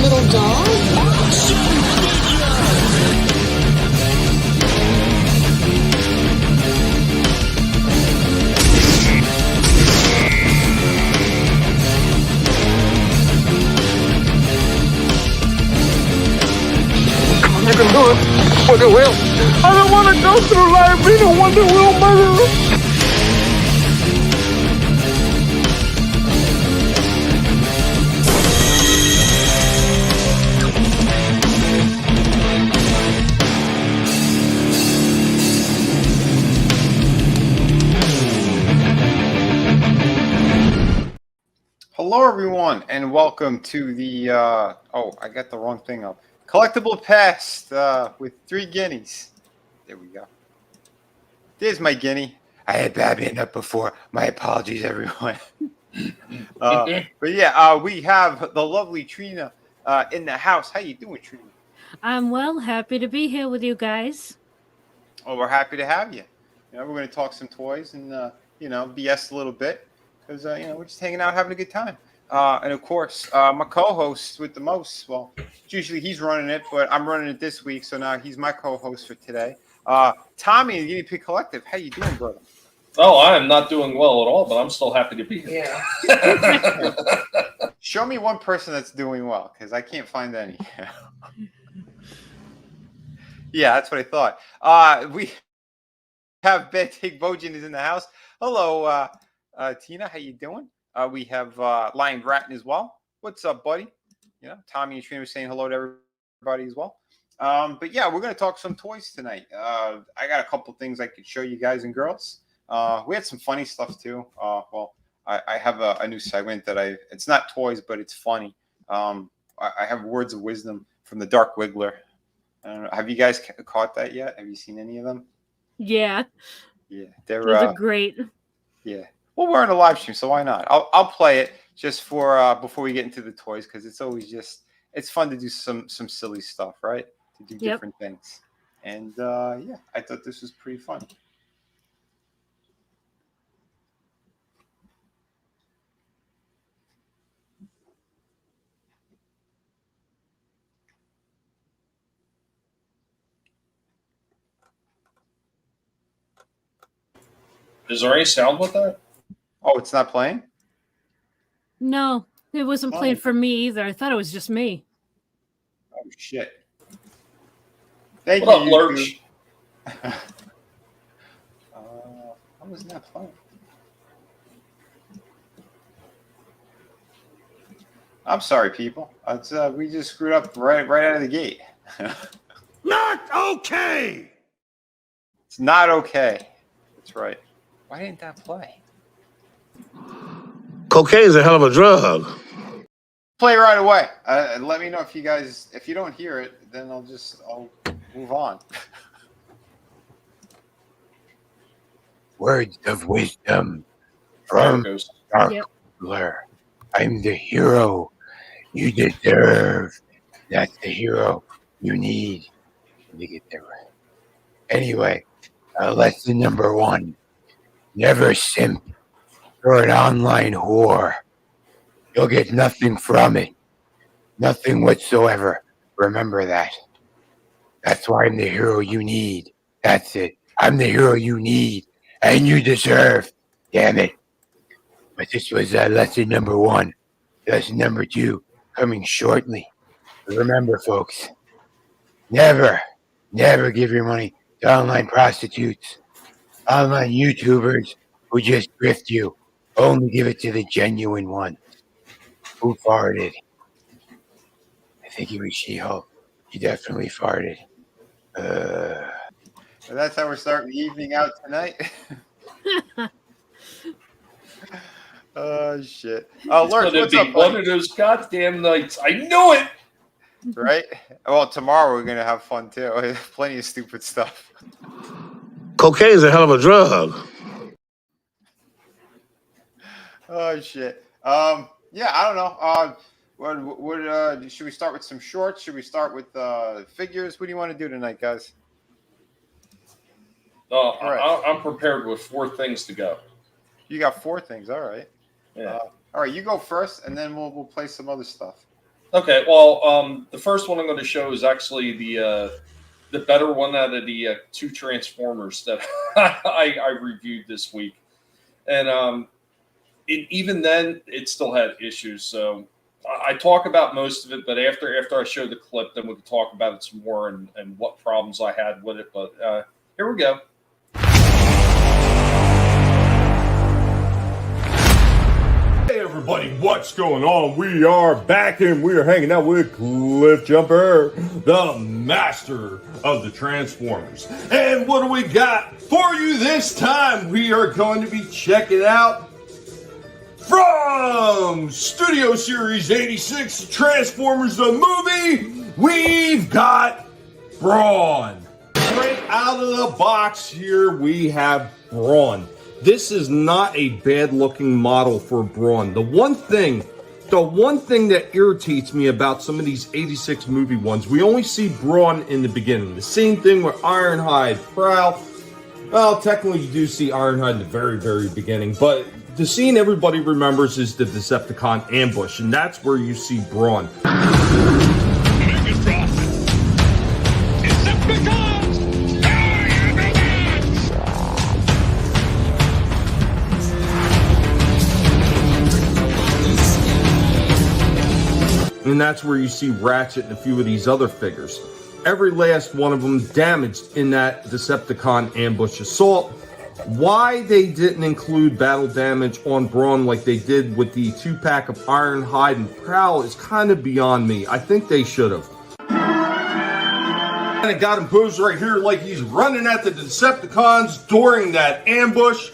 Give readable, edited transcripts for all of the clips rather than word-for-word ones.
little dog? You can do it, but it will. I don't want to go through life being a one that will murder. Hello, everyone, and welcome to the, oh, I got the wrong thing up. Collectible Past with 3 guineas. There we go. There's my guinea. I had Babby up before. My apologies, everyone. But yeah, we have the lovely Trina in the house. How you doing, Trina? I'm well, happy to be here with you guys. Oh, we're happy to have you. You know, we're going to talk some toys and, you know, BS a little bit because, you know, we're just hanging out, having a good time. And of course, my co-host with the most, well, usually he's running it, but I'm running it this week, so now he's my co-host for today. Tommy, the Guinea Pig Collective, how you doing, brother? Oh, I am not doing well at all, but I'm still happy to be here. Yeah. Show me one person that's doing well, because I can't find any. Yeah, that's what I thought. We have Big Bojan is in the house. Hello, Tina, how you doing? We have Lion Grattan as well. What's up, buddy? You know, Tommy and Trina were saying hello to everybody as well. But yeah, we're going to talk some toys tonight. I got a couple things I could show you guys and girls. We had some funny stuff too. Well, I have a new segment that it's not toys, but it's funny. I have words of wisdom from the Dark Wiggler. I don't know, have you guys caught that yet? Have you seen any of them? Yeah. Yeah, those are great. Yeah. Well, we're in a live stream, so why not? I'll play it just for before we get into the toys, because it's always it's fun to do some silly stuff, right? To do different things. And yeah, I thought this was pretty fun. Is there any sound with that? Oh, it's not playing? No, it wasn't playing for me either. I thought it was just me. Oh, shit. Thank what you, up, Lurch? How was that playing? I'm sorry, people. We just screwed up right out of the gate. Not okay. It's not okay. That's right. Why didn't that play? Cocaine's a hell of a drug. Play right away. Let me know if you don't hear it, then I'll move on. Words of wisdom from Dark Wiggler. I'm the hero you deserve. That's the hero you need to get there. Anyway, lesson number 1. Never simp for an online whore. You'll get nothing from it. Nothing whatsoever. Remember that. That's why I'm the hero you need. That's it. I'm the hero you need and you deserve. Damn it. But this was lesson number 1. Lesson number 2 coming shortly. But remember, folks, never give your money to online prostitutes, online YouTubers who just grift you. Only give it to the genuine ones. Who farted? I think it was She-Hulk. He definitely farted. So that's how we're starting the evening out tonight. Oh, shit. Oh, Lurch, what's up, buddy? One of those goddamn nights. I knew it! Right? Well, tomorrow we're going to have fun, too. Plenty of stupid stuff. Cocaine's a hell of a drug. Oh, shit. Yeah, I don't know. What should we start with some shorts? Should we start with figures? What do you want to do tonight, guys? I'm prepared with 4 things to go. You got 4 things. All right. Yeah. All right, you go first, and then we'll play some other stuff. Okay, well, the first one I'm going to show is actually the better one out of the two Transformers that I reviewed this week, and even then it still had issues. So I talk about most of it, but after I show the clip, then we can talk about it some more and what problems I had with it. But here we go. Hey everybody, what's going on? We are back and we are hanging out with Cliff Jumper, the master of the Transformers. And what do we got for you this time? We are going to be checking out from Studio Series 86 Transformers the movie. We've got Brawn. Straight out of the box here we have Brawn. This is not a bad looking model for Brawn. The one thing that irritates me about some of these 86 movie ones, we only see Brawn in the beginning. The same thing with Ironhide, Prowl. Well, technically you do see Ironhide in the very, very beginning, but the scene everybody remembers is the Decepticon ambush, and that's where you see Brawn. And that's where you see Ratchet and a few of these other figures. Every last one of them damaged in that Decepticon ambush assault. Why they didn't include battle damage on Brawn like they did with the 2-pack of Ironhide and Prowl is kind of beyond me. I think they should have. And it got him posed right here like he's running at the Decepticons during that ambush.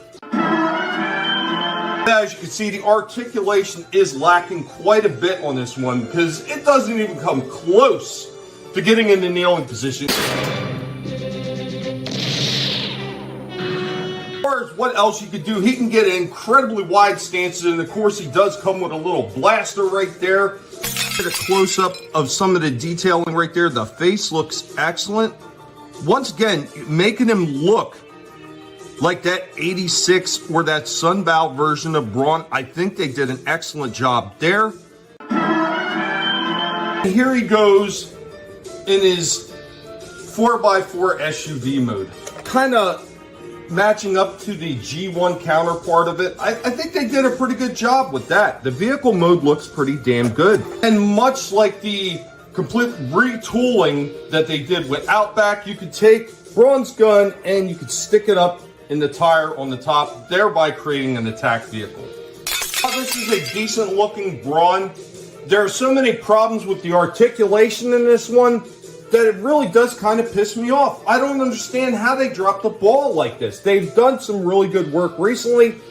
As you can see, the articulation is lacking quite a bit on this one because it doesn't even come close to getting in the kneeling position. As far as what else you could do, he can get incredibly wide stances, and of course he does come with a little blaster right there. Get a close-up of some of the detailing right there. The face looks excellent. Once again, making him look like that 86 or that Sunbow version of Brawn. I think they did an excellent job there. Here he goes in his 4x4 SUV mode. Kind of matching up to the G1 counterpart of it. I think they did a pretty good job with that. The vehicle mode looks pretty damn good. And much like the complete retooling that they did with Outback, you could take Brawn's gun and you could stick it up in the tire on the top, thereby creating an attack vehicle. This is a decent looking Brawn. There are so many problems with the articulation in this one that it really does kind of piss me off. I don't understand how they dropped the ball like this. They've done some really good work recently.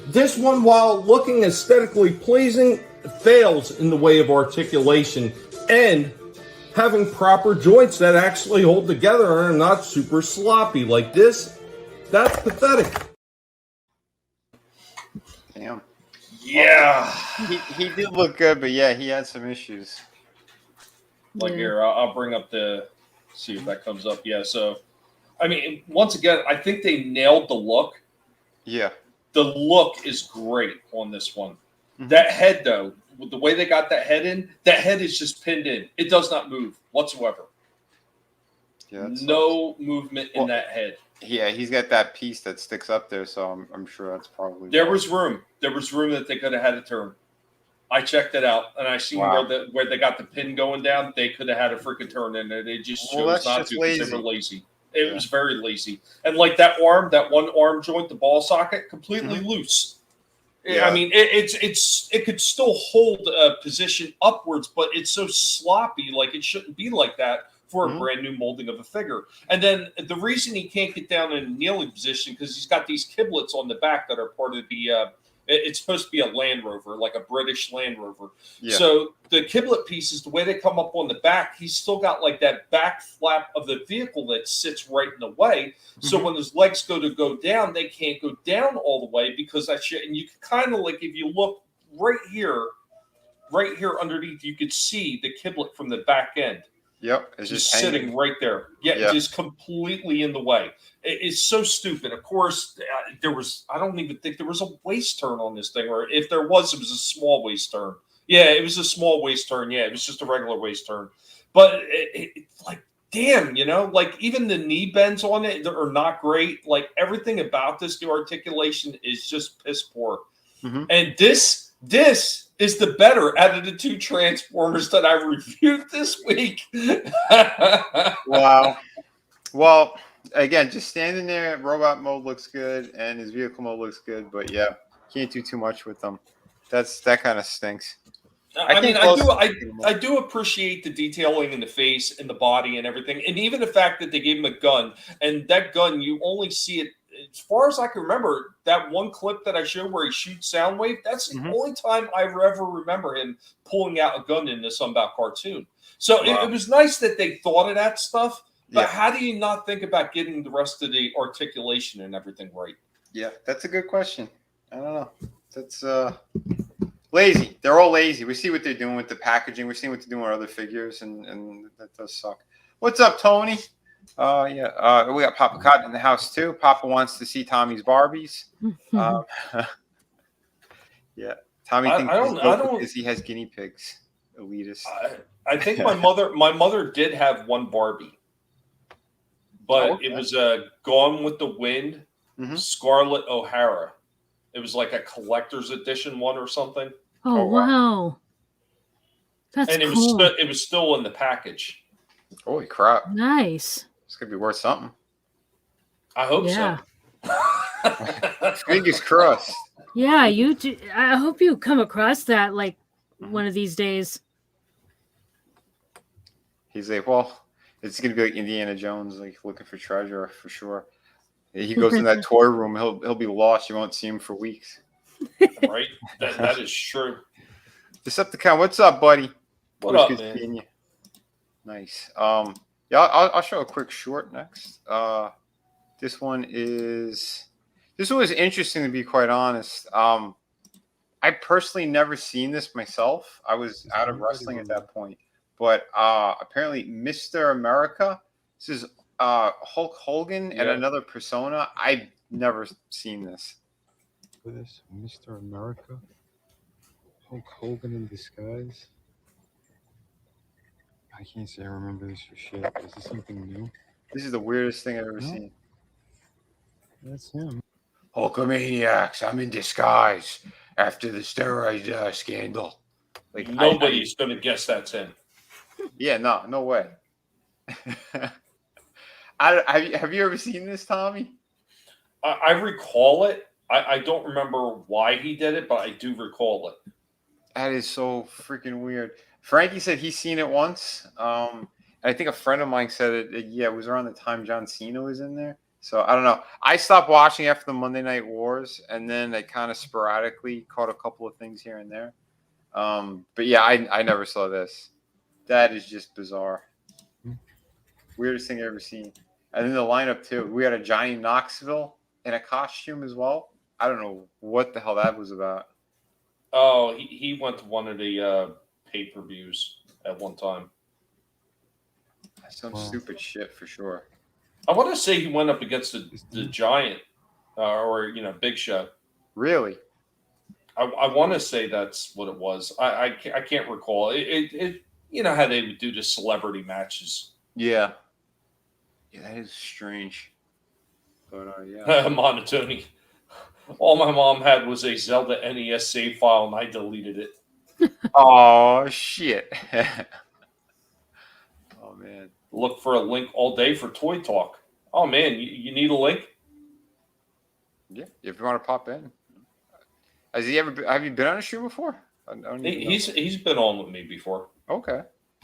This one, while looking aesthetically pleasing, fails in the way of articulation and having proper joints that actually hold together and are not super sloppy like this. That's pathetic. Damn. Yeah. He did look good, but yeah, he had some issues. Like here, I'll bring up see if that comes up. Yeah, so, I mean, once again, I think they nailed the look. Yeah. The look is great on this one. Mm-hmm. That head, though, with the way they got that head is just pinned in. It does not move whatsoever. Yeah, no movement in that head. Yeah, he's got that piece that sticks up there, so I'm sure that's probably... There was room. There was room that they could have had a turn. I checked it out, and I seen where they got the pin going down. They could have had a freaking turn in there. They just chose not to because they were lazy. It was very lazy. And like that one arm joint, the ball socket, completely loose. Yeah. I mean, it could still hold a position upwards, but it's so sloppy. Like it shouldn't be like that for a brand new molding of a figure. And then the reason he can't get down in a kneeling position because he's got these kiblets on the back that are part of the. It's supposed to be a Land Rover, like a British Land Rover. Yeah. So the kiblet pieces, the way they come up on the back, he's still got like that back flap of the vehicle that sits right in the way. So when his legs go down, they can't go down all the way because that shit. And you can kind of like, if you look right here underneath, you could see the kiblet from the back end. Yep, it's just sitting right there. Yeah, just completely in the way. It's so stupid. Of course, I don't even think there was a waist turn on this thing, or if there was, it was a small waist turn. Yeah, it was a small waist turn. Yeah, it was just a regular waist turn. But like, damn, like even the knee bends on it are not great. Like everything about this new articulation is just piss poor. Mm-hmm. And this is the better out of the two Transformers that I reviewed this week. Wow. Well, again, just standing there, robot mode looks good, and his vehicle mode looks good, but yeah, can't do too much with them. That kind of stinks. I do appreciate the detailing in the face and the body and everything, and even the fact that they gave him a gun, and that gun you only see it. As far as I can remember, that one clip that I showed where he shoots Soundwave, that's the only time I ever remember him pulling out a gun in the Sunbow cartoon. So it was nice that they thought of that stuff, but how do you not think about getting the rest of the articulation and everything right? Yeah, that's a good question. I don't know. That's lazy. They're all lazy. We see what they're doing with the packaging. We're seeing what they're doing with other figures, and that does suck. What's up, Tony? We got Papa Cotton in the house too. Papa wants to see Tommy's Barbies. Yeah, Tommy thinks because he has guinea pigs. Elitist. I think my mother did have one Barbie, but it was Gone with the Wind, Scarlett O'Hara. It was like a collector's edition one or something. Oh wow, that's cool. It was still in the package. Holy crap! Nice. It's gonna be worth something. I hope so. Fingers crossed. Yeah, I hope you come across that like one of these days. He's like, well, it's gonna be like Indiana Jones, like looking for treasure for sure. He goes in that toy room, he'll be lost. You won't see him for weeks. Right? That is true. Decepticon, what's up, buddy? What up, man? Nice. I'll show a quick short next. This one was interesting, to be quite honest. I personally never seen this myself. I was out of wrestling at that point. But apparently Mr. America, this is Hulk Hogan and another persona. I've never seen this. For this, Mr. America? Hulk Hogan in disguise? I can't say I remember this for shit. Is this something new? This is the weirdest thing I've ever seen. That's him. Hulkamaniacs, I'm in disguise after the steroid scandal. Like nobody's going to guess that's him. Yeah, no way. Have you ever seen this, Tommy? I recall it. I don't remember why he did it, but I do recall it. That is so freaking weird. Frankie said he's seen it once. I think a friend of mine said it was around the time John Cena was in there. So I don't know. I stopped watching after the Monday Night Wars, and then I kind of sporadically caught a couple of things here and there. But yeah, I never saw this. That is just bizarre. Weirdest thing I've ever seen. And then the lineup too. We had a Johnny Knoxville in a costume as well. I don't know what the hell that was about. Oh, he went to one of the pay-per-views at one time. Some stupid shit for sure. I want to say he went up against the Giant or Big Show. Really? I want to say that's what it was. I can't recall. It you know how they would do the celebrity matches. Yeah. Yeah, that is strange. But yeah. Monotony. All my mom had was a Zelda NES save file, and I deleted it. Oh shit. Oh man. Look for a link all day for Toy Talk. Oh man, you need a link? Yeah, if you want to pop in. Have you been on a show before? He's been on with me before. Okay.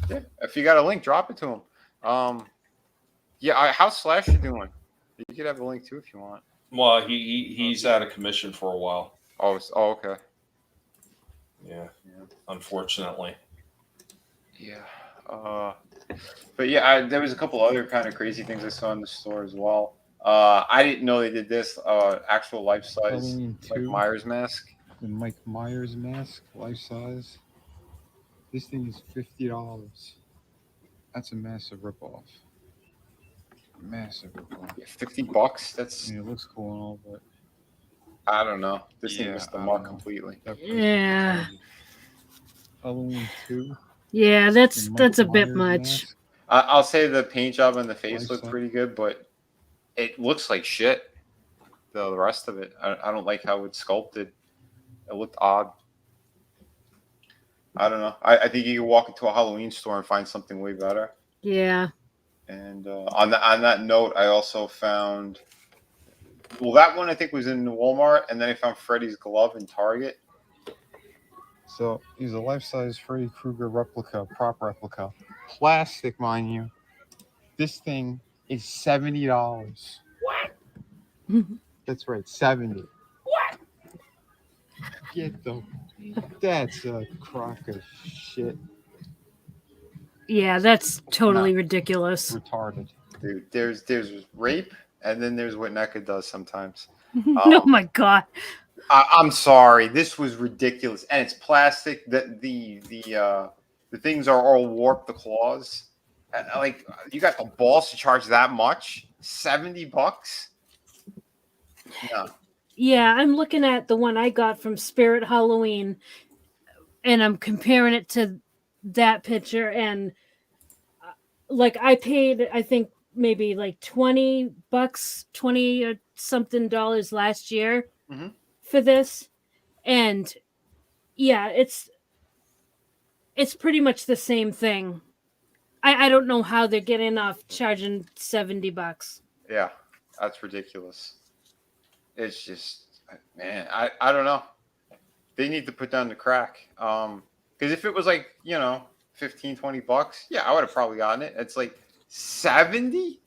Yeah. If you got a link, drop it to him. How's Slasher doing? You could have a link too if you want. Well, he's out of commission for a while. Oh, okay. Yeah. Unfortunately. Yeah. But yeah, there was a couple other kind of crazy things I saw in the store as well. I didn't know they did this. Actual life size Mike Myers mask. The Mike Myers mask, life size. This thing is $50. That's a massive ripoff. Massive ripoff. Yeah, $50. That's. It looks cool and all, but I don't know. This thing missed the mark completely. Yeah. Halloween 2. Yeah, that's The a bit Myers much. mask. I'll say the paint job on the face Life looked size. pretty good, but it looks like shit. The rest of it, I don't like how it's sculpted. It looked odd. I don't know. I think you can walk into a Halloween store and find something way better. Yeah. And on that note, I also found, well, that one I think was in Walmart, and then I found Freddy's glove in Target. So he's a life-size Freddy Krueger replica, prop replica, plastic, mind you. This thing is $70. Yeah, That's right, 70. What? Get the. That's a crock of shit. that's totally ridiculous. Retarded. Dude, there's rape, and then there's what NECA does sometimes. Oh my god. I'm sorry, this was ridiculous, and it's plastic. The things are all warped. The claws, like you got the balls to charge that much? $70? No. Yeah, I'm looking at the one I got from Spirit Halloween, and I'm comparing it to that picture, and like I paid, I think maybe like $20, 20 or something dollars last year for this, and yeah, it's pretty much the same thing. I don't know how they're getting off charging $70. Yeah, that's ridiculous. It's just, man, I don't know. They need to put down the crack. Because if it was like, $15-20, yeah, I would have probably gotten it. It's like 70?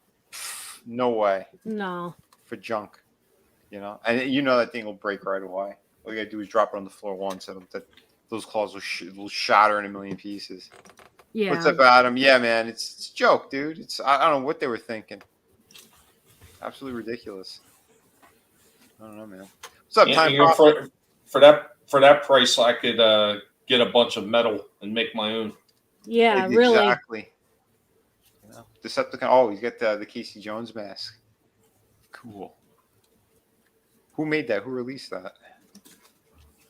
No way. No. For junk, and that thing will break right away. All you gotta do is drop it on the floor once, and those claws will shatter in a million pieces. Yeah. What's up, Adam? Yeah, man, it's a joke, dude. I don't know what they were thinking. Absolutely ridiculous. I don't know, man. What's up, Time Prophet? For that price, I could get a bunch of metal and make my own. Yeah, really. Exactly. Decepticon. Oh, he's got the Casey Jones mask. Cool. Who made that? Who released that?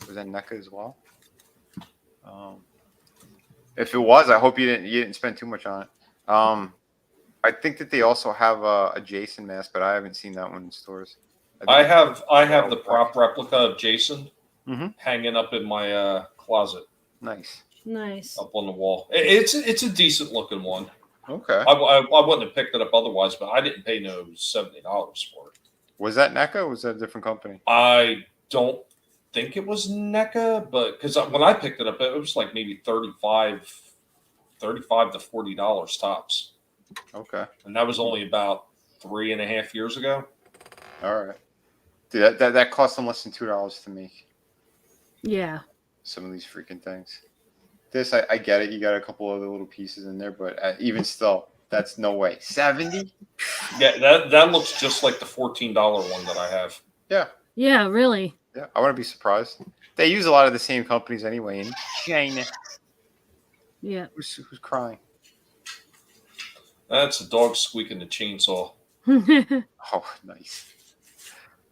Was that NECA as well? If it was, I hope you didn't spend too much on it. I think that they also have a Jason mask, but I haven't seen that one in stores. I have the prop replica of Jason hanging up in my closet. Nice. Up on the wall. It's a decent looking one. Okay. I wouldn't have picked it up otherwise, but I didn't pay no $70 for it. Was that NECA or was that a different company? I don't think it was NECA, but because when I picked it up, it was like maybe $35 to $40 tops. Okay. And that was only about 3.5 years ago. All right. Dude, that cost them less than $2 to make. Yeah. Some of these freaking things. This, I get it. You got a couple other little pieces in there, but even still, that's no way. 70? Yeah, that looks just like the $14 one that I have. Yeah. Yeah, really. Yeah, I wouldn't be surprised. They use a lot of the same companies anyway in China. Yeah. Who's crying? That's a dog squeaking the chainsaw. Oh, nice.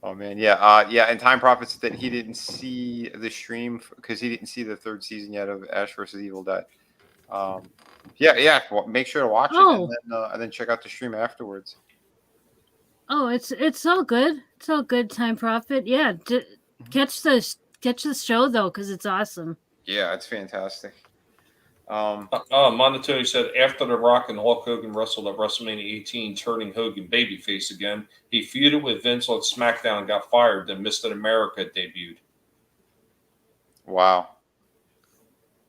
Oh man, yeah, and Time Prophet said that he didn't see the stream because he didn't see the third season yet of Ash vs. Evil Dead. Yeah. Well, make sure to watch it and then check out the stream afterwards. Oh, it's all good. It's all good, Time Prophet. Yeah, catch the show though, because it's awesome. Yeah, it's fantastic. Monotony said after The Rock and Hulk Hogan wrestled at WrestleMania 18, turning Hogan babyface again, he feuded with Vince on SmackDown and got fired. Then Mr. America debuted. Wow,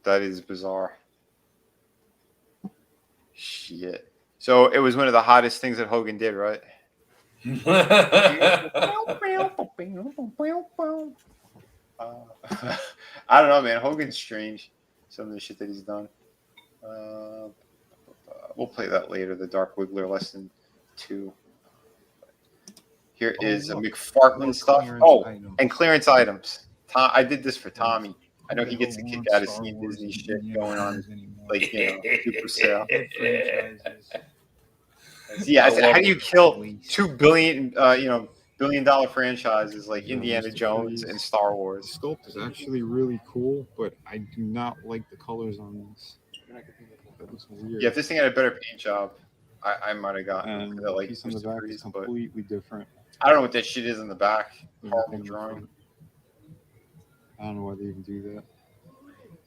that is bizarre. Shit. So it was one of the hottest things that Hogan did, right? I don't know, man. Hogan's strange. Some of the shit that he's done. We'll play that later. The Dark Wiggler lesson 2. Here is a McFarlane stuff. And clearance items. I did this for Tommy. I know he gets a kick out of seeing Disney shit going on, like super sale. Yeah, I said, how do you kill 2 billion, billion-dollar franchises like Yeah, Indiana Mr. Jones Freeze. and Star The Wars. sculpt is actually really cool, but I do not like the colors on this. That looks weird. Yeah, if this thing had a better paint job, I might have gotten And that the like piece on the Mr. back Freeze, is but completely different. I don't know what that shit is in the back. than the Horrible thing in the drawing. front. I don't know why they even do that.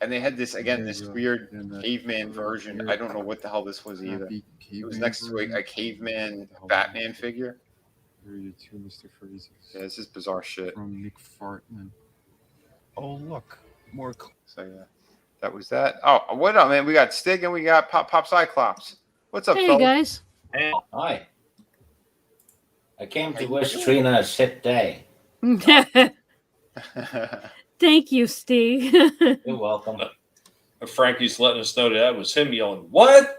And they had this again, There's this a- weird then that caveman other version. weird I don't know what the hell this was either. happy It was caveman next to version. a caveman What the hell Batman is it? figure. Here are your two Mr. Freezes. Yeah, this is bizarre shit. From McFarlane. Oh, look. More. So yeah, that was that. Oh, what up, man? We got Stig and we got Pop Cyclops. What's up, Hey fellas? guys. Hi. I came to wish Trina a shit day. Thank you, Steve. You're welcome. Frankie's letting us know that was him yelling, "What?"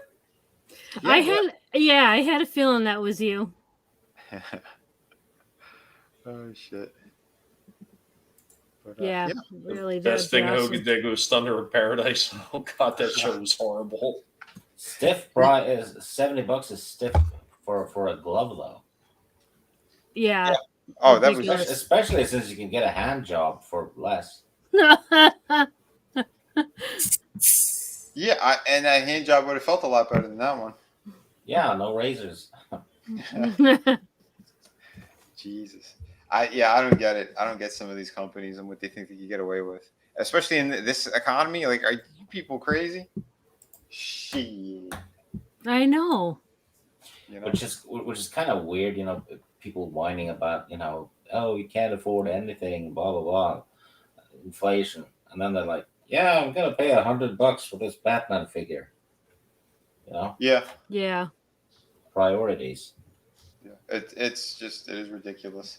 I had a feeling that was you. Oh shit. But, Yeah, really. Best thing awesome. Hogan did was Thunder in Paradise. Oh god, that show was horrible. Stiff price is $70 is stiff for a glove though. Yeah. Oh, that was Ridiculous. Especially since you can get a hand job for less. yeah. And that hand job would have felt a lot better than that one. Yeah, no razors. Jesus. I don't get it. I don't get some of these companies and what they think they can get away with, especially in this economy. Like, are you people crazy? Shit. I know. You know? Which is kind of weird, you know, people whining about, you know, oh, you can't afford anything, blah blah blah, inflation, and then they're like, yeah, I'm gonna pay $100 for this Batman figure. You know? Yeah. Yeah. Priorities. Yeah. It is ridiculous.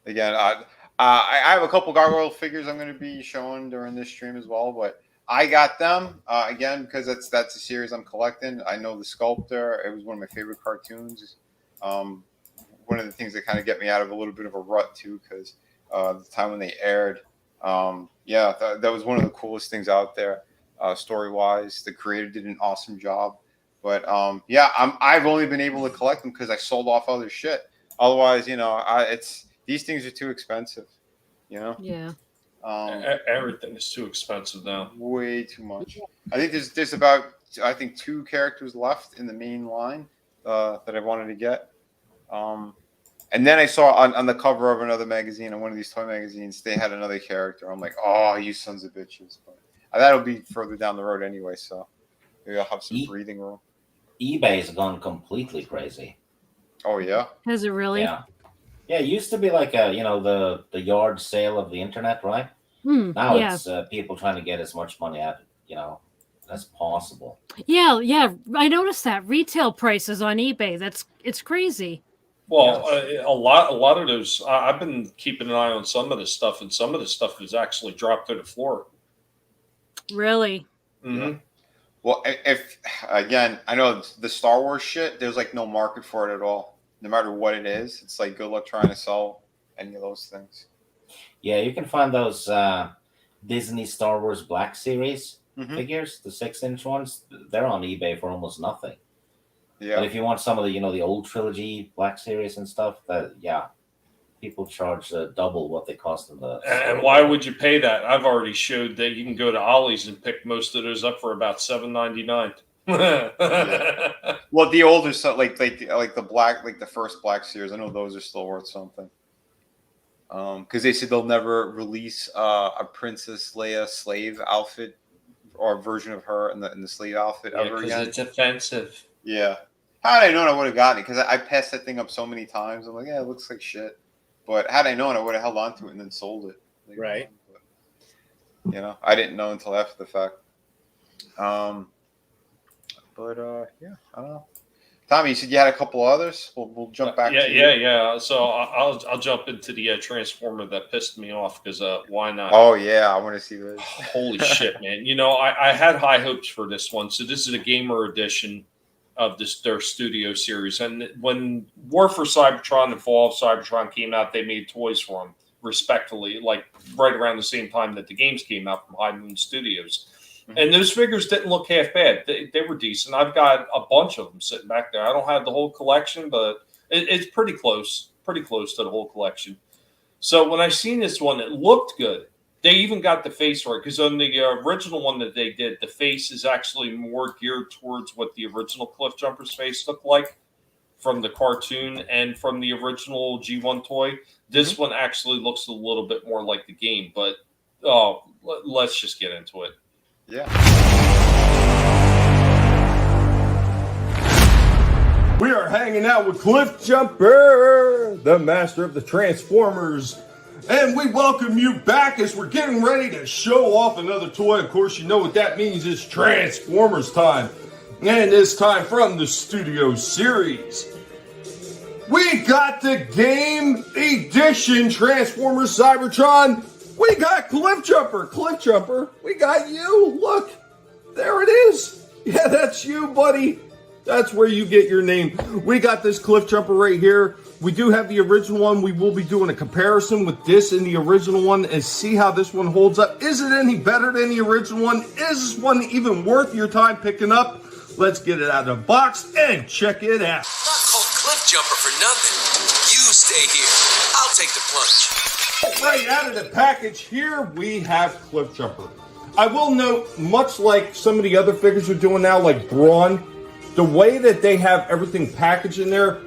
Again, I have a couple gargoyle figures I'm going to be showing during this stream as well, but I got them again because that's a series I'm collecting. I know the sculptor; it was one of my favorite cartoons. One of the things that kind of get me out of a little bit of a rut too, because the time when they aired, that was one of the coolest things out there, story wise. The creator did an awesome job, but I've only been able to collect them because I sold off other shit. Otherwise, you know, these things are too expensive, you know? Yeah. Everything is too expensive now. Way too much. I think there's about, I think, 2 characters left in the main line that I wanted to get. And then I saw on the cover of another magazine, on one of these toy magazines, they had another character. I'm like, oh, you sons of bitches. But that'll be further down the road anyway, so maybe I'll have some breathing room. eBay's gone completely crazy. Oh, yeah? Has it really? Yeah. Yeah, it used to be like the yard sale of the internet, right? Now it's people trying to get as much money out, as possible. Yeah, I noticed that retail prices on eBay. It's crazy. Well, a lot of those. I've been keeping an eye on some of this stuff, and some of the stuff has actually dropped to the floor. Really? Mm-hmm. Well, if again, I know the Star Wars shit. There's like no market for it at all. No matter what it is, it's like good luck trying to sell any of those things. Yeah, you can find those Disney Star Wars Black Series figures, the 6-inch ones. They're on eBay for almost nothing. Yeah. But if you want some of the, the old trilogy Black Series and stuff, people charge double what they cost in the. And why would you pay that? I've already showed that you can go to Ollie's and pick most of those up for about $7.99. Yeah. Well, the older stuff, like the black, like the first Black Series, I know those are still worth something. Because they said they'll never release a Princess Leia slave outfit or version of her in the slave outfit ever again. Because it's offensive. Yeah. Had I known, I would have gotten it because I passed that thing up so many times. I'm like, yeah, it looks like shit. But had I known, I would have held on to it and then sold it. Later right. On. But, I didn't know until after the fact. Yeah, I don't know. Tommy, you said you had a couple others. We'll jump back. Yeah. So I'll jump into the Transformer that pissed me off because why not? Oh yeah, I want to see this. Holy shit, man! I had high hopes for this one. So this is a gamer edition of their studio series. And when War for Cybertron and Fall of Cybertron came out, they made toys for them, respectfully, like right around the same time that the games came out from High Moon Studios. And those figures didn't look half bad. They were decent. I've got a bunch of them sitting back there. I don't have the whole collection, but it's pretty close. pretty close to the whole collection. So when I seen this one, it looked good. They even got the face right, because on the original one that they did, the face is actually more geared towards what the original Cliff Jumper's face looked like from the cartoon and from the original G1 toy. This one actually looks a little bit more like the game, but let's just get into it. Yeah. We are hanging out with Cliff Jumper, the master of the Transformers. And we welcome you back as we're getting ready to show off another toy. Of course, you know what that means. It's Transformers time. And this time from the Studio Series. We got the Game Edition Transformers Cybertron. We got Cliff Jumper. Cliff Jumper, we got you. Look, there it is. Yeah, that's you, buddy. That's where you get your name. We got this Cliff Jumper right here. We do have the original one. We will be doing a comparison with this and the original one and see how this one holds up. Is it any better than the original one? Is this one even worth your time picking up? Let's get it out of the box and check it out. Not called Cliff Jumper for nothing. You stay here. I'll take the plunge. Right out of the package, here we have Cliff Jumper. I will note, much like some of the other figures are doing now, like Brawn, the way that they have everything packaged in there,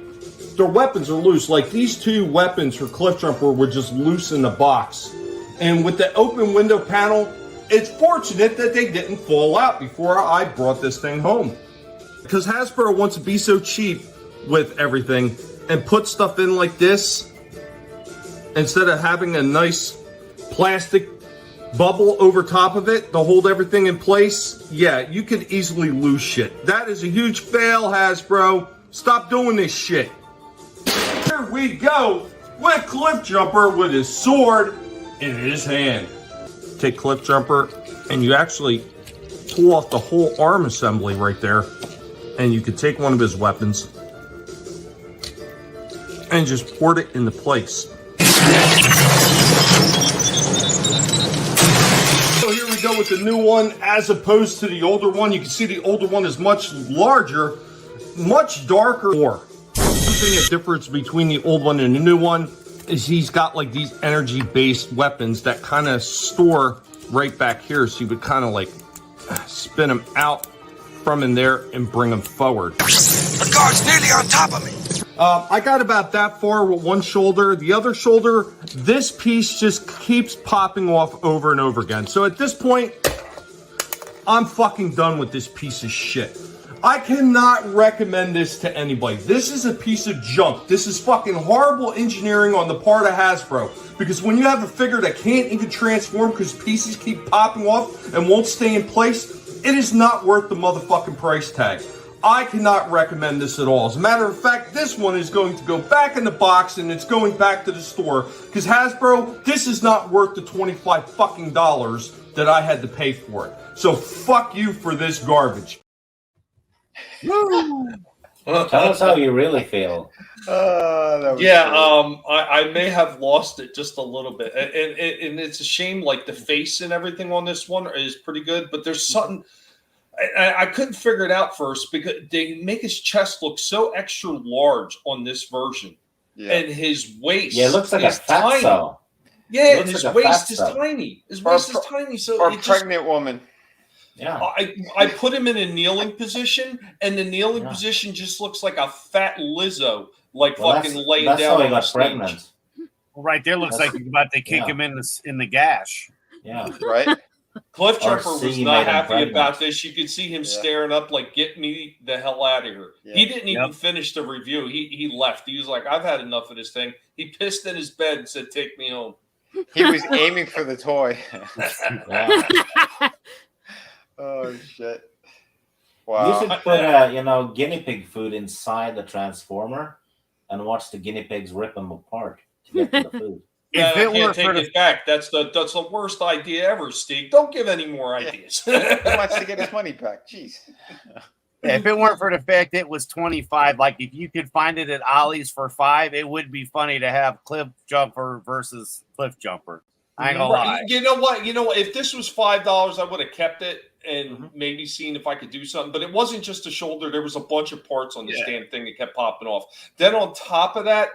their weapons are loose. Like these two weapons for Cliff Jumper were just loose in the box. And with the open window panel, it's fortunate that they didn't fall out before I brought this thing home. Because Hasbro wants to be so cheap with everything and put stuff in like this instead of having a nice plastic bubble over top of it to hold everything in place. Yeah, you could easily lose shit. That is a huge fail, Hasbro. Stop doing this shit. Here we go with Cliff Jumper with his sword in his hand. Take Cliff Jumper and you actually pull off the whole arm assembly right there, and you could take one of his weapons and just port it into place. So here we go with the new one as opposed to the older one. You can see the older one is much larger, much darker. One thing that differs between the old one and the new one is he's got like these energy-based weapons that kind of store right back here, so you would kind of like spin them out from in there and bring them forward. The guard's nearly on top of me. I got about that far with one shoulder. The other shoulder, this piece just keeps popping off over and over again. So at this point, I'm fucking done with this piece of shit. I cannot recommend this to anybody. This is a piece of junk. This is fucking horrible engineering on the part of Hasbro. Because when you have a figure that can't even transform because pieces keep popping off and won't stay in place, it is not worth the motherfucking price tag. I cannot recommend this at all. As a matter of fact, this one is going to go back in the box and it's going back to the store. Because Hasbro, this is not worth the $25 fucking that I had to pay for it. So fuck you for this garbage. Tell us how you really feel. I may have lost it just a little bit, and it's a shame. Like the face and everything on this one is pretty good, but there's something I couldn't figure it out first because they make his chest look so extra large on this version, and his waist. Yeah, it looks like a tiny. fatso. Yeah, and his waist is tiny. His waist is tiny, so or a pregnant woman. Yeah, I put him in a kneeling position, and the kneeling position just looks like a fat Lizzo, like fucking laying down on the stage. Well, right there looks like about to kick him in the gash. Yeah, right. Cliff Jumper was not happy about this. You could see him staring up like, "Get me the hell out of here!" Yeah. He didn't even finish the review. He left. He was like, "I've had enough of this thing." He pissed in his bed and said, "Take me home." He was aiming for the toy. Oh shit! Wow. You should put guinea pig food inside the transformer and watch the guinea pigs rip them apart to get to the food. I can't take it back. That's the worst idea ever, Steve. Don't give any more ideas. He wants to get his money back. Jeez. Yeah, if it weren't for the fact it was 25, like if you could find it at Ollie's for $5, it would be funny to have Cliff Jumper versus Cliff Jumper. I ain't gonna lie. You know what? If this was $5, I would have kept it and maybe seen if I could do something. But it wasn't just a shoulder. There was a bunch of parts on this damn thing that kept popping off. Then on top of that,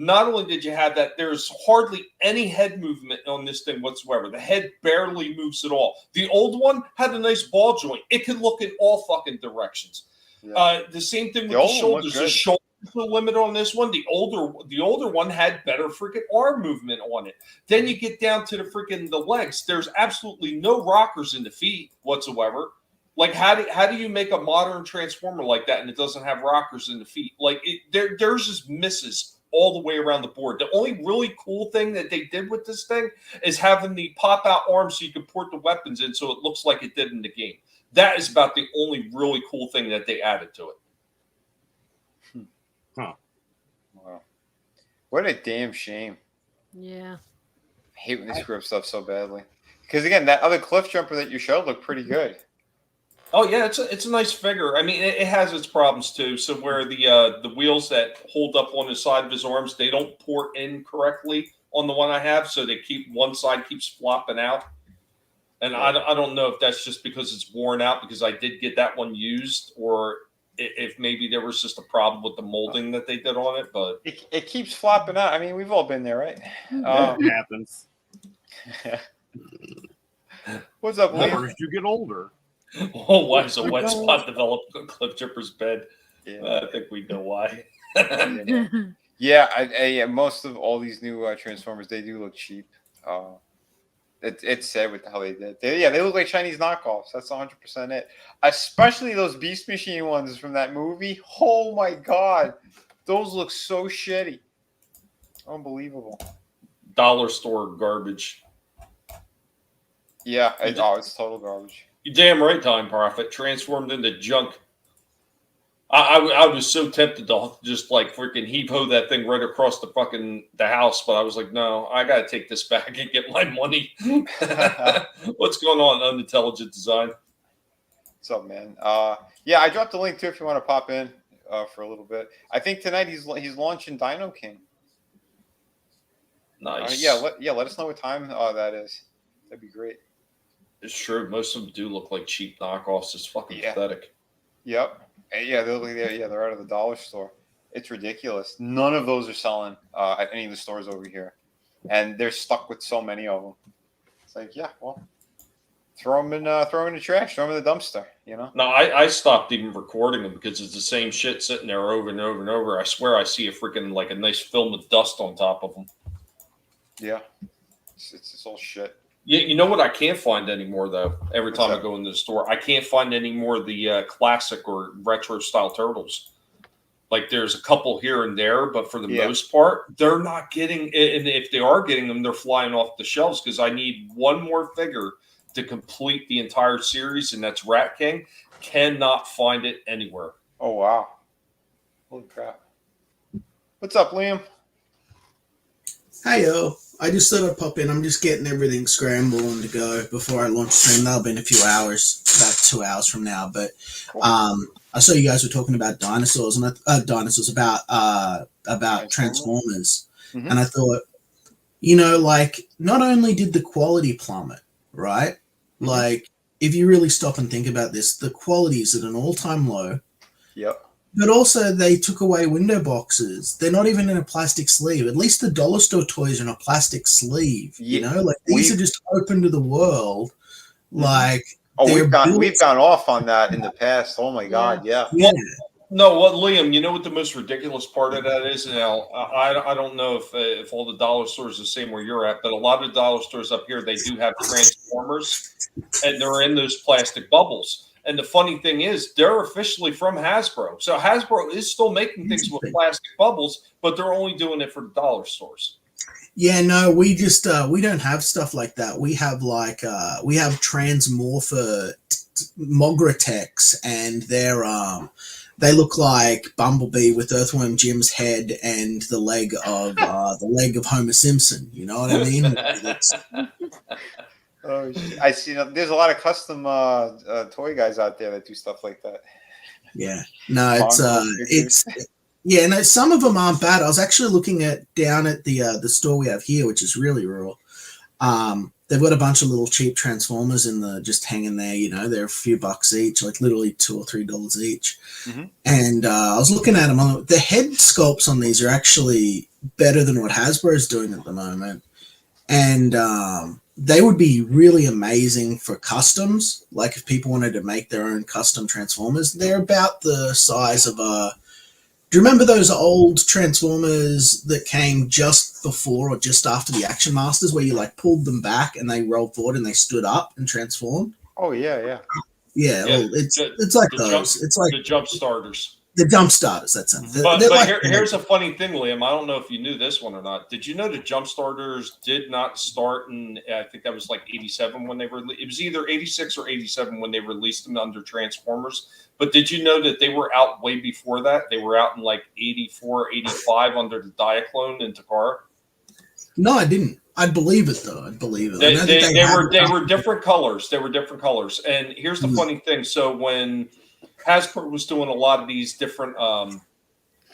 not only did you have that, there's hardly any head movement on this thing whatsoever. The head barely moves at all. The old one had a nice ball joint. It could look in all fucking directions. Yeah. The same thing with the shoulders. The shoulders were limit on this one. The older one had better freaking arm movement on it. Then you get down to the legs. There's absolutely no rockers in the feet whatsoever. Like, how do you make a modern Transformer like that and it doesn't have rockers in the feet? Like, there's just misses all the way around the board. The only really cool thing that they did with this thing is having the pop-out arms so you can port the weapons in so it looks like it did in the game. That is about the only really cool thing that they added to it. Huh. Wow. What a damn shame. Yeah. I hate when they screw up stuff so badly. Because, again, that other cliff jumper that you showed looked pretty good. Oh yeah, it's a nice figure. I mean, it has its problems too. So where the wheels that hold up on the side of his arms, they don't port in correctly on the one I have, so one side keeps flopping out. And I don't know if that's just because it's worn out because I did get that one used, or if maybe there was just a problem with the molding that they did on it. But it keeps flopping out. I mean, we've all been there, right? It happens. What's up, Liam? As you get older. Oh, why does a wet spot develop on Cliff Chipper's bed? Yeah. I think we know why. Yeah, most of all these new Transformers, they do look cheap. It's sad with how they did. They look like Chinese knockoffs. That's 100% it. Especially those Beast Machine ones from that movie. Oh my God, those look so shitty. Unbelievable. Dollar store garbage. Yeah, it's total garbage. You damn right, Time Prophet. Transformed into junk. I was so tempted to just like freaking heave-ho that thing right across the house, but I was like, no, I got to take this back and get my money. What's going on, Unintelligent Design? What's up, man? Yeah, I dropped the link too if you want to pop in for a little bit. I think tonight he's launching Dino King. Nice. Let us know what time that is. That'd be great. It's true. Most of them do look like cheap knockoffs. It's fucking pathetic. Yep. Yeah, they're out of the dollar store. It's ridiculous. None of those are selling at any of the stores over here, and they're stuck with so many of them. It's like, yeah, well, throw them in the trash, throw them in the dumpster. You know. No, I stopped even recording them because it's the same shit sitting there over and over and over. I swear I see a freaking like a nice film of dust on top of them. Yeah, it's all shit. Yeah, you know what I can't find anymore, though? Every time I go into the store, I can't find any more of the classic or retro-style Turtles. Like, there's a couple here and there, but for the most part, they're not getting – and if they are getting them, they're flying off the shelves because I need one more figure to complete the entire series, and that's Rat King. Cannot find it anywhere. Oh, wow. Holy crap. What's up, Liam? Hey-yo. I just thought I'd pop in. I'm just getting everything scrambled to go before I launch stream. That'll be in a few hours, about 2 hours from now. But I saw you guys were talking about dinosaurs and about Transformers, and I thought, like not only did the quality plummet, right? Like if you really stop and think about this, the quality is at an all-time low. Yep. But also, they took away window boxes. They're not even in a plastic sleeve. At least the dollar store toys are in a plastic sleeve. Like these are just open to the world. Like we've gone off on that in the past. Oh my God, yeah. No, Liam, you know what the most ridiculous part of that is? Now, I don't know if all the dollar stores are the same where you're at, but a lot of the dollar stores up here, they do have Transformers, and they're in those plastic bubbles. And the funny thing is, they're officially from Hasbro. So Hasbro is still making things with plastic bubbles, but they're only doing it for the dollar stores. Yeah, no, we just we don't have stuff like that. We have we have Transmorpher Mogratex, and they look like Bumblebee with Earthworm Jim's head and the leg of Homer Simpson. You know what I mean? Oh, I see. There's a lot of custom toy guys out there that do stuff like that. Yeah, no, some of them aren't bad. I was actually looking down at the store we have here, which is really rural. They've got a bunch of little cheap Transformers just hanging there. They're a few bucks each, like literally $2 or $3 each. And I was looking at them. The head sculpts on these are actually better than what Hasbro's doing at the moment. And they would be really amazing for customs. Like if people wanted to make their own custom Transformers, they're about the size of a. Do you remember those old Transformers that came just before or just after the Action Masters, where you like pulled them back and they rolled forward and they stood up and transformed? Oh yeah. Yeah, well, it's like those. It's like the jump starters. The jump starters. That's it. But here's a funny thing, Liam. I don't know if you knew this one or not. Did you know the jump starters did not start in? I think that was like '87 when they were. It was either '86 or '87 when they released them under Transformers. But did you know that they were out way before that? They were out in like '84, '85 under the Diaclone in Takara. No, I didn't. I'd believe it though. I'd believe it. They were different colors. They were different colors. And here's the funny thing. So when Hasbro was doing a lot of these different,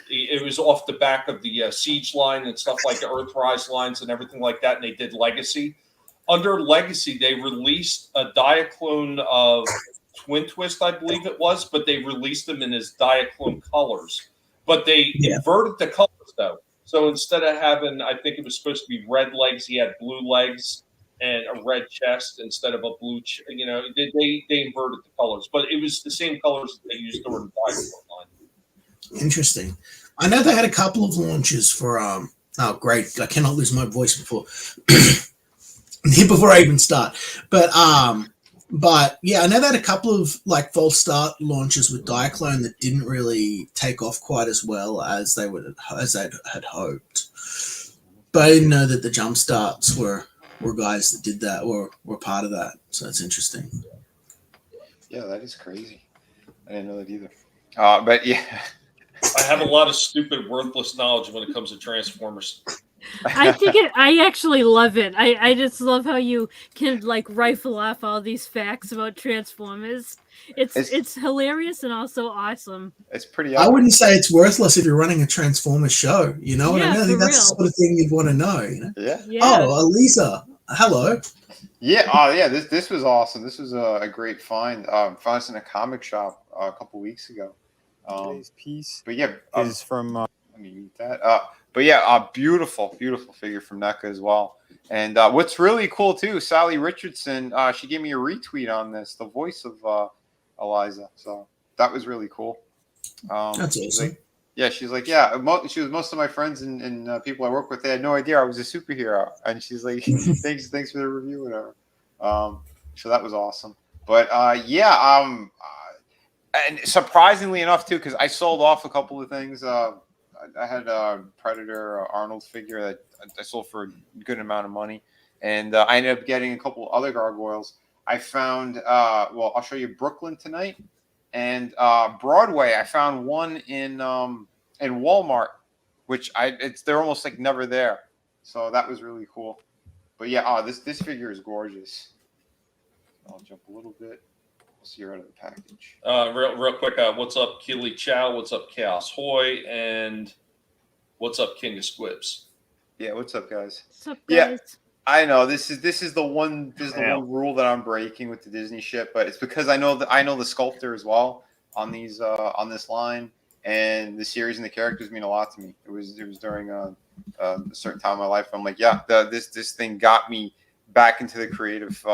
it was off the back of the Siege line and stuff like the Earthrise lines and everything like that. And they did Legacy. Under Legacy, they released a Diaclone of Twin Twist, I believe it was, but they released them in his Diaclone colors. But they inverted the colors though. So instead of having, I think it was supposed to be red legs, he had blue legs and a red chest instead of a blue. They inverted the colors, but it was the same colors that they used during the Diaclone line. Interesting. I know they had a couple of launches for. Oh, great! I cannot lose my voice before I even start. But yeah, I know they had a couple of like false start launches with Diaclone that didn't really take off quite as well as they had hoped. But I didn't know that the jump starts were guys that did that or were part of that. So that's interesting. Yeah, that is crazy. I didn't know that either. But yeah, I have a lot of stupid, worthless knowledge when it comes to Transformers. I actually love it. I just love how you can like rifle off all these facts about Transformers. It's hilarious and also awesome. It's pretty. I wouldn't say it's worthless if you're running a Transformers show. You know what I mean? I think that's the sort of thing you'd want to know. You know? Yeah. Oh, Elisa, hello. Yeah. Oh, yeah. This was awesome. This was a great find. Found us in a comic shop a couple weeks ago. Today's piece, but yeah, is from. Let me mute that. But yeah, a beautiful figure from NECA as well. And what's really cool too, Sally Richardson, she gave me a retweet on this, the voice of Eliza. So that was really cool. That's awesome. Like, yeah, she's like, yeah, most of my friends and people I work with, they had no idea I was a superhero. And she's like, thanks for the review, whatever. So that was awesome. But and surprisingly enough too, because I sold off a couple of things. I had a Predator Arnold figure that I sold for a good amount of money, and I ended up getting a couple other gargoyles. I found, I'll show you Brooklyn tonight, and Broadway. I found one in Walmart, which they're almost like never there, so that was really cool. But yeah, this figure is gorgeous. I'll jump a little bit. We'll see her out of the package. Real quick, what's up, Keely Chow? What's up, Chaos Hoy? And what's up, King of Squibs? Yeah, what's up, guys? What's up, guys? Yeah, I know this is the one one rule that I'm breaking with the Disney shit, but it's because I know the sculptor as well on these on this line, and the series and the characters mean a lot to me. It was during a certain time in my life. I'm like, yeah, this thing got me back into the creative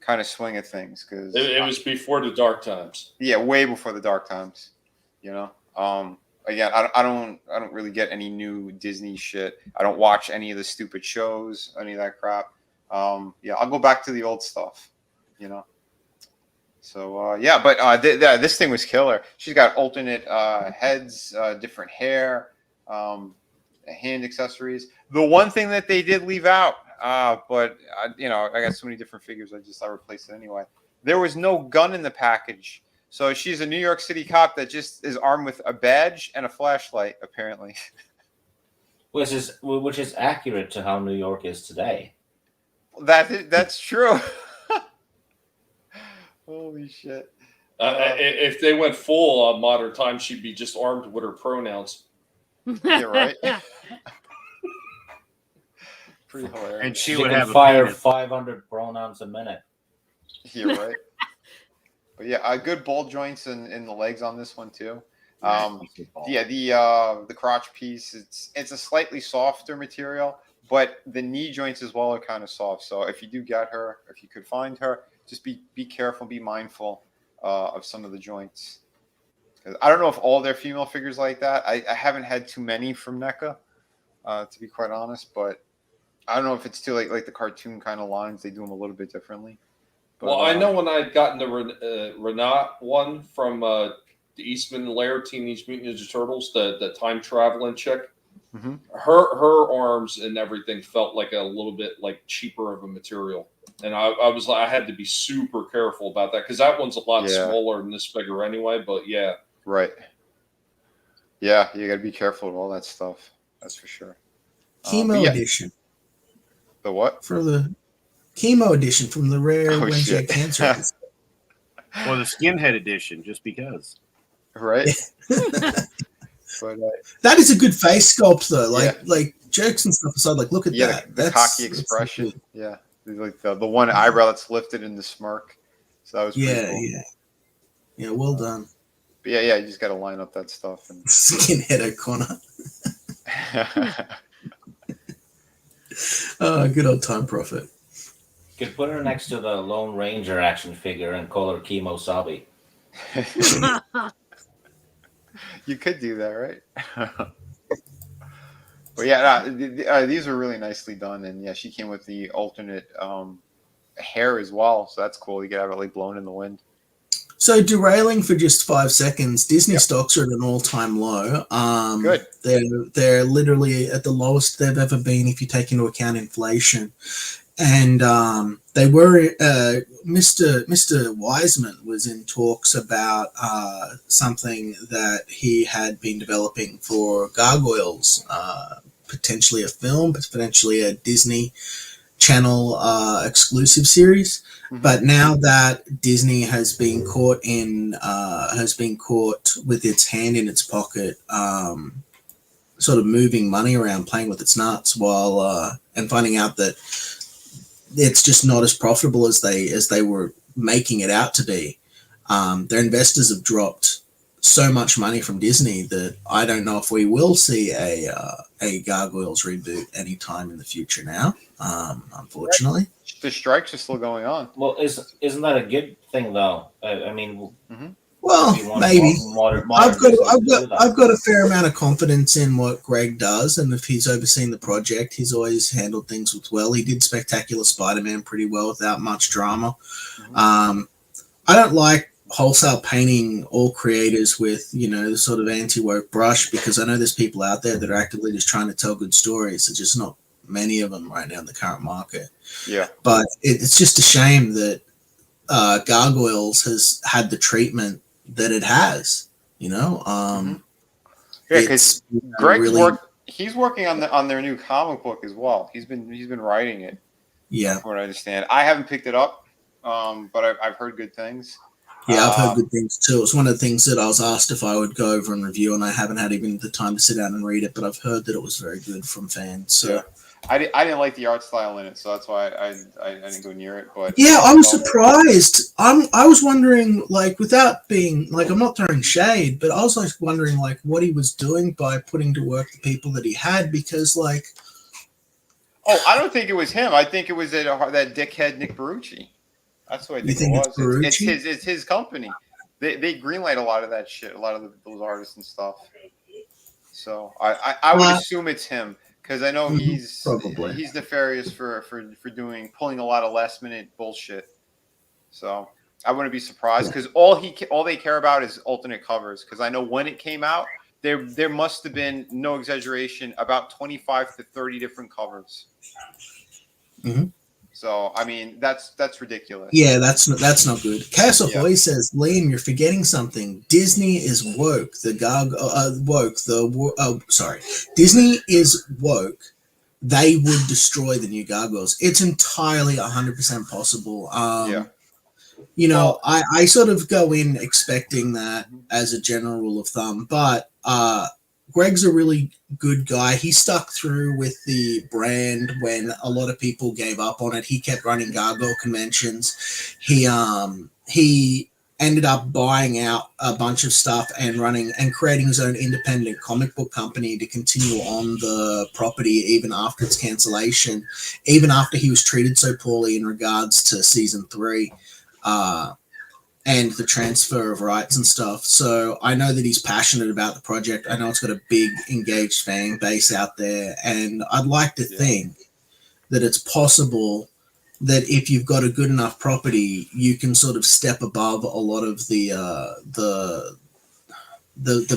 kind of swing of things, because it was before the dark times. Yeah, way before the dark times. You know, again, I don't really get any new Disney shit. I don't watch any of the stupid shows, any of that crap. Yeah, I'll go back to the old stuff. You know. So yeah, but this thing was killer. She's got alternate heads, different hair, hand accessories. The one thing that they did leave out. But you know, I got so many different figures. I replaced it anyway. There was no gun in the package, so she's a New York City cop that just is armed with a badge and a flashlight, apparently. Which is accurate to how New York is today. That's true. Holy shit! If they went full modern times, she'd be just armed with her pronouns. Yeah, right. Pretty hilarious. And she would have fire 500 pronouns a minute. You're right. But yeah, good ball joints in the legs on this one too. Yeah, the crotch piece, it's a slightly softer material, but the knee joints as well are kind of soft. So if you do get her, if you could find her, just be careful, be mindful of some of the joints. 'Cause I don't know if all their female figures like that. I haven't had too many from NECA, to be quite honest, but I don't know if it's too like the cartoon kind of lines. They do them a little bit differently. But, well, I know when I'd gotten the Renat one from the Eastman Lair Teenage Mutant Ninja Turtles, the time traveling chick, her arms and everything felt like a little bit like cheaper of a material, and I was like, I had to be super careful about that because that one's a lot smaller than this figure anyway. But yeah, right, yeah, you got to be careful of all that stuff. That's for sure. Chemo edition. The what? For the chemo edition from the rare when she had cancer. Or the skinhead edition, just because. Right. But, that is a good face sculpt though. Like jokes and stuff aside, like look at that. The cocky expression. Yeah. Like the one eyebrow that's lifted in the smirk. So that was pretty cool. Yeah, well done. But yeah, you just gotta line up that stuff and Skinhead O'Connor. Oh, good old Time Prophet. You could put her next to the Lone Ranger action figure and call her Chemo Sabi. You could do that, right? But yeah, these are really nicely done, and yeah, she came with the alternate hair as well, so that's cool. You could have it like blown in the wind. So derailing for just 5 seconds, Disney stocks are at an all-time low. Good. They're literally at the lowest they've ever been if you take into account inflation. And they were Mr. Wiseman was in talks about something that he had been developing for Gargoyles, potentially a film, potentially a Disney Channel exclusive series. But now that Disney has been caught with its hand in its pocket, sort of moving money around, playing with its nuts, while and finding out that it's just not as profitable as they were making it out to be. Their investors have dropped so much money from Disney that I don't know if we will see a Gargoyles reboot anytime in the future now. Unfortunately, the strikes are still going on. Well, isn't that a good thing though? I mean, well, maybe I've got a fair amount of confidence in what Greg does, and if he's overseen the project, he's always handled things with well. He did Spectacular Spider-Man pretty well without much drama. I don't like wholesale painting all creators with the sort of anti-woke brush, because I know there's people out there that are actively just trying to tell good stories. There's just not many of them right now in the current market. Yeah, but it's just a shame that Gargoyles has had the treatment that it has. Yeah, because Greg he's working on their new comic book as well. He's been writing it. Yeah, from what I understand. I haven't picked it up, but I've heard good things. Yeah, I've heard good things too. It's one of the things that I was asked if I would go over and review, and I haven't had even the time to sit down and read it, but I've heard that it was very good from fans. So yeah. I didn't like the art style in it, so that's why I didn't go near it. But yeah, I was surprised. I was wondering, like, without being like, I'm not throwing shade, but I was like wondering like what he was doing by putting to work the people that he had, because like, I don't think it was him. I think it was that dickhead Nick Barucci. That's what I think it was. It's his company. They greenlight a lot of that shit, a lot of those artists and stuff. So I would assume it's him, because I know he's nefarious for pulling a lot of last minute bullshit. So I wouldn't be surprised, because all they care about is alternate covers. Because I know when it came out, there must have been, no exaggeration, about 25 to 30 different covers. Mm-hmm. So I mean, that's ridiculous. Yeah, that's not good. Chaos Ahoy says, Liam, you're forgetting something. Disney is woke. Disney is woke. They would destroy the new Gargoyles. It's entirely 100% possible. I sort of go in expecting that as a general rule of thumb, but Greg's a really good guy. He stuck through with the brand when a lot of people gave up on it. He kept running Gargoyle conventions. He ended up buying out a bunch of stuff and running and creating his own independent comic book company to continue on the property even after its cancellation, even after he was treated so poorly in regards to season 3 and the transfer of rights and stuff. So I know that he's passionate about the project. I know it's got a big engaged fan base out there, and I'd like to think that it's possible that if you've got a good enough property, you can sort of step above a lot of the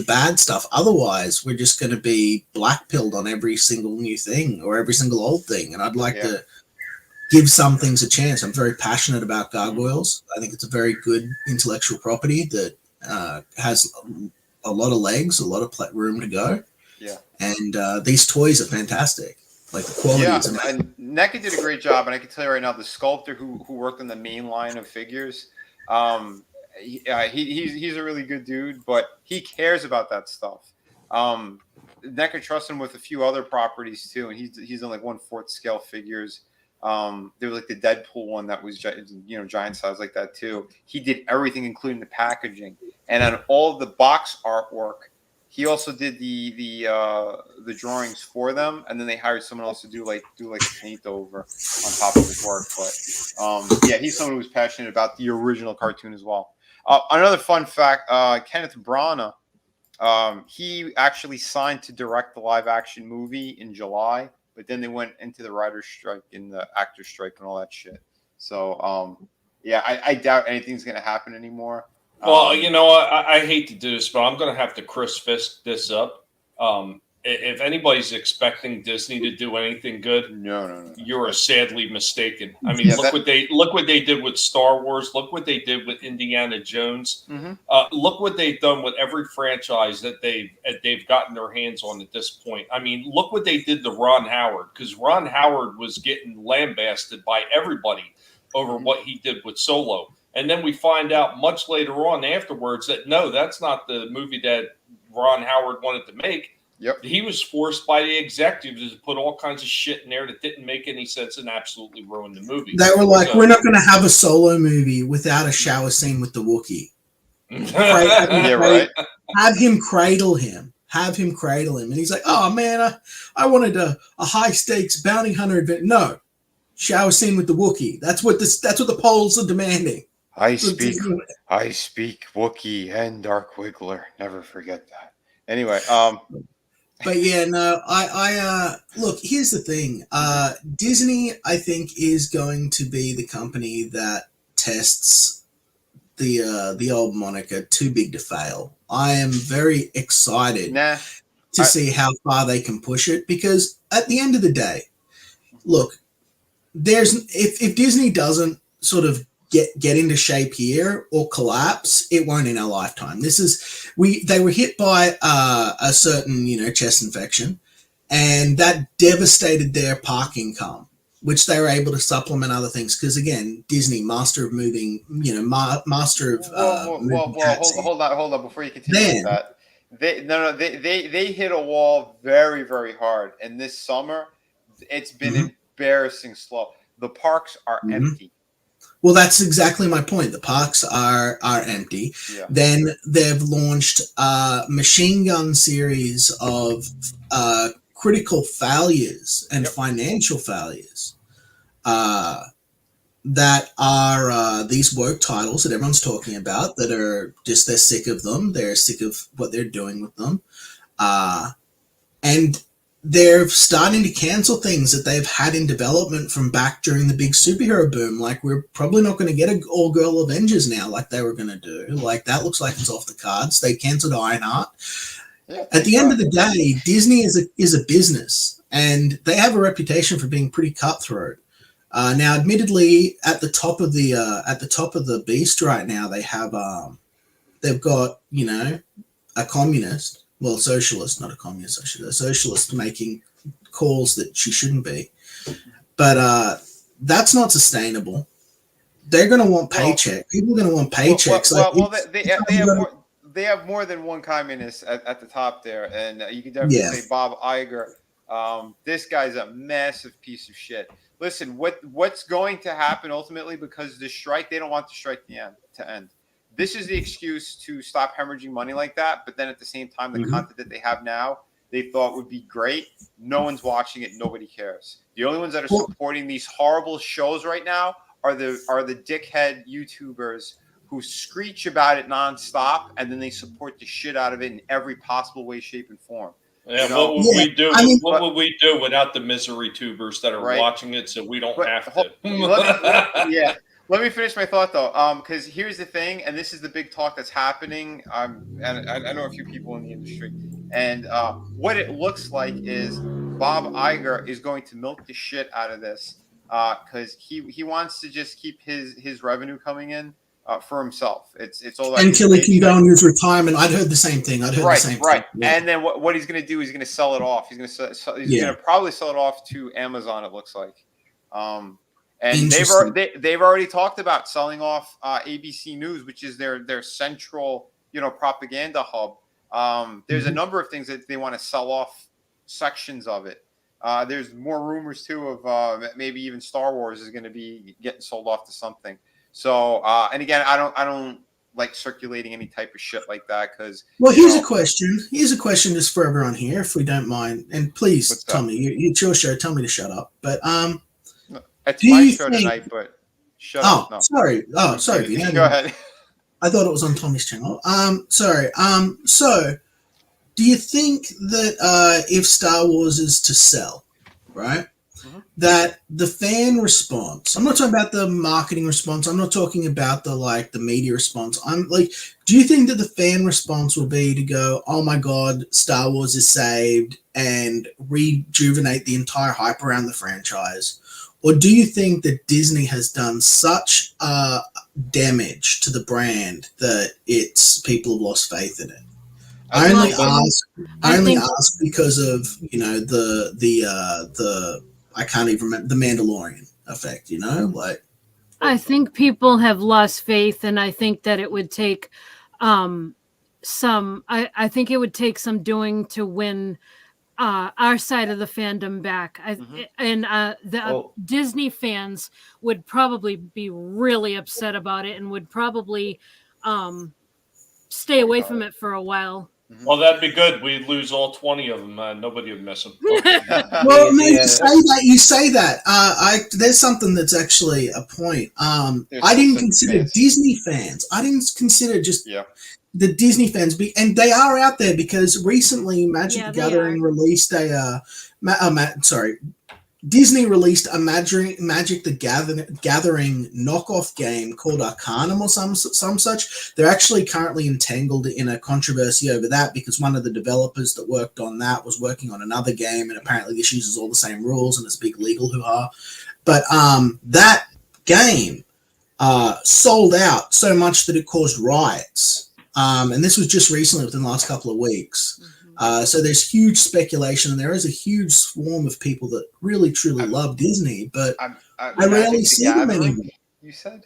bad stuff. Otherwise, we're just going to be black-pilled on every single new thing or every single old thing. And I'd like to give some things a chance. I'm very passionate about Gargoyles. I think it's a very good intellectual property that has a lot of legs, a lot of room to go. Yeah. And these toys are fantastic. Like the quality is amazing. And NECA did a great job, and I can tell you right now, the sculptor who worked on the main line of figures, he's a really good dude, but he cares about that stuff. NECA trusts him with a few other properties too, and he's done like 1/4 scale figures. There was like the Deadpool one that was giant size like that too. He did everything, including the packaging, and on all the box artwork. He also did the drawings for them, and then they hired someone else to do like a paint over on top of his work. But yeah, he's someone who's passionate about the original cartoon as well. Another fun fact: Kenneth Branagh, he actually signed to direct the live action movie in July, but then they went into the writer's strike and the actor's strike and all that shit. So yeah, I doubt anything's gonna happen anymore. Well, I hate to do this, but I'm going to have to Chris Fisk this up. If anybody's expecting Disney to do anything good, no. You're sadly mistaken. I mean, look what they did with Star Wars. Look what they did with Indiana Jones. Look what they've done with every franchise that they've gotten their hands on at this point. I mean, look what they did to Ron Howard, because Ron Howard was getting lambasted by everybody over what he did with Solo. And then we find out much later on afterwards that, no, that's not the movie that Ron Howard wanted to make. Yep. He was forced by the executives to put all kinds of shit in there that didn't make any sense and absolutely ruined the movie. They were like, we're not going to have a Solo movie without a shower scene with the Wookiee. Right. Have him cradle him. And he's like, oh, man, I wanted a high-stakes bounty hunter event. No. Shower scene with the Wookiee. That's what the polls are demanding. I speak Wookiee and Dark Wiggler. Never forget that. Anyway, but yeah, no, I look, here's the thing. Disney, I think, is going to be the company that tests the old moniker too big to fail. I am very excited to see how far they can push it, because at the end of the day, look, if Disney doesn't sort of get into shape here or collapse, it won't in our lifetime. They were hit by a certain chest infection, and that devastated their park income, which they were able to supplement other things, because again, Disney, master of moving, master of hold on before you continue with that. They hit a wall very, very hard, and this summer it's been embarrassing slow. The parks are empty. Well, that's exactly my point. The parks are empty. Yeah. Then they've launched a machine gun series of critical failures and financial failures that are these woke titles that everyone's talking about, that are just, they're sick of them. They're sick of what they're doing with them. And they're starting to cancel things that they've had in development from back during the big superhero boom. Like, we're probably not going to get an all-girl Avengers now like they were going to do. Like, that looks like it's off the cards. They cancelled Ironheart. Yeah, at the end of the day, Disney is a business, and they have a reputation for being pretty cutthroat. Now, admittedly, at the top of the beast right now, they have they've got a communist. Well, socialist, not a communist, a socialist making calls that she shouldn't be. But that's not sustainable. They're going to want paycheck. People are going to want paychecks. They have more than one communist at the top there. And you can definitely say Bob Iger. This guy's a massive piece of shit. Listen, what's going to happen ultimately, because the strike, they don't want the strike to end. this is the excuse to stop hemorrhaging money like that. But then at the same time, the content that they have now, they thought would be great. No one's watching it. Nobody cares. The only ones that are supporting these horrible shows right now are the dickhead YouTubers who screech about it nonstop, and then they support the shit out of it in every possible way, shape, and form. Yeah, what would we do? What would we do without the misery tubers that are watching it, so we don't have to? Let me finish my thought though, because here's the thing, and this is the big talk that's happening. And I know a few people in the industry, and what it looks like is Bob Iger is going to milk the shit out of this because he wants to just keep his revenue coming in for himself. It's all until he can go on his retirement. I'd heard the same thing. I'd heard the same thing. Yeah. And then what he's going to do? He's going to sell it off. He's going to probably sell it off to Amazon. It looks like. And they've already talked about selling off ABC News, which is their central propaganda hub. There's a number of things that they want to sell off sections of it. There's more rumors too of maybe even Star Wars is going to be getting sold off to something. So and again, I don't like circulating any type of shit like that because. Well, here's a question. Here's a question just for everyone here, if we don't mind. And please tell me, it's your show. Tell me to shut up. But it's my show tonight, but shut up. No. Sorry. Oh, sorry. Go ahead. I thought it was on Tommy's channel. Sorry. So, do you think that if Star Wars is to sell, right, that the fan response? I'm not talking about the marketing response. I'm not talking about the media response. I'm like, do you think that the fan response will be to go, "Oh my God, Star Wars is saved," and rejuvenate the entire hype around the franchise? Or do you think that Disney has done such damage to the brand that people have lost faith in it? I only ask because of the I can't even remember the Mandalorian effect. I think people have lost faith, and I think that it would take I think it would take some doing to win our side of the fandom back. Disney fans would probably be really upset about it and would probably stay away from it for a while. Well, that'd be good. We'd lose all 20 of them. Nobody would miss them. Well, no, you say that. There's something that's actually a point. I didn't consider Disney fans. I didn't consider just the Disney fans, and they are out there because recently Magic the Gathering released Disney released a Magic the Gathering knockoff game called Arcanum or some such. They're actually currently entangled in a controversy over that because one of the developers that worked on that was working on another game, and apparently this uses all the same rules and it's a big legal hoo-ha. But that game sold out so much that it caused riots. And this was just recently, within the last couple of weeks. So there's huge speculation, and there is a huge swarm of people that really, truly love Disney, but I rarely see them anymore. You said?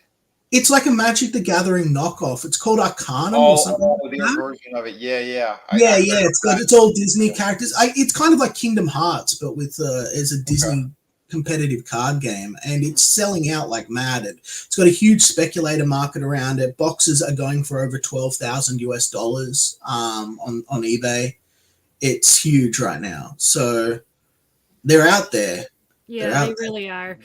It's like a Magic the Gathering knockoff. It's called Arcanum or something. The version of it. Yeah. It's all Disney characters. It's kind of like Kingdom Hearts, but with as a Disney competitive card game, and it's selling out like mad. It's got a huge speculator market around it. Boxes are going for over $12,000 on eBay. It's huge right now, so they're out there. Yeah, they really are.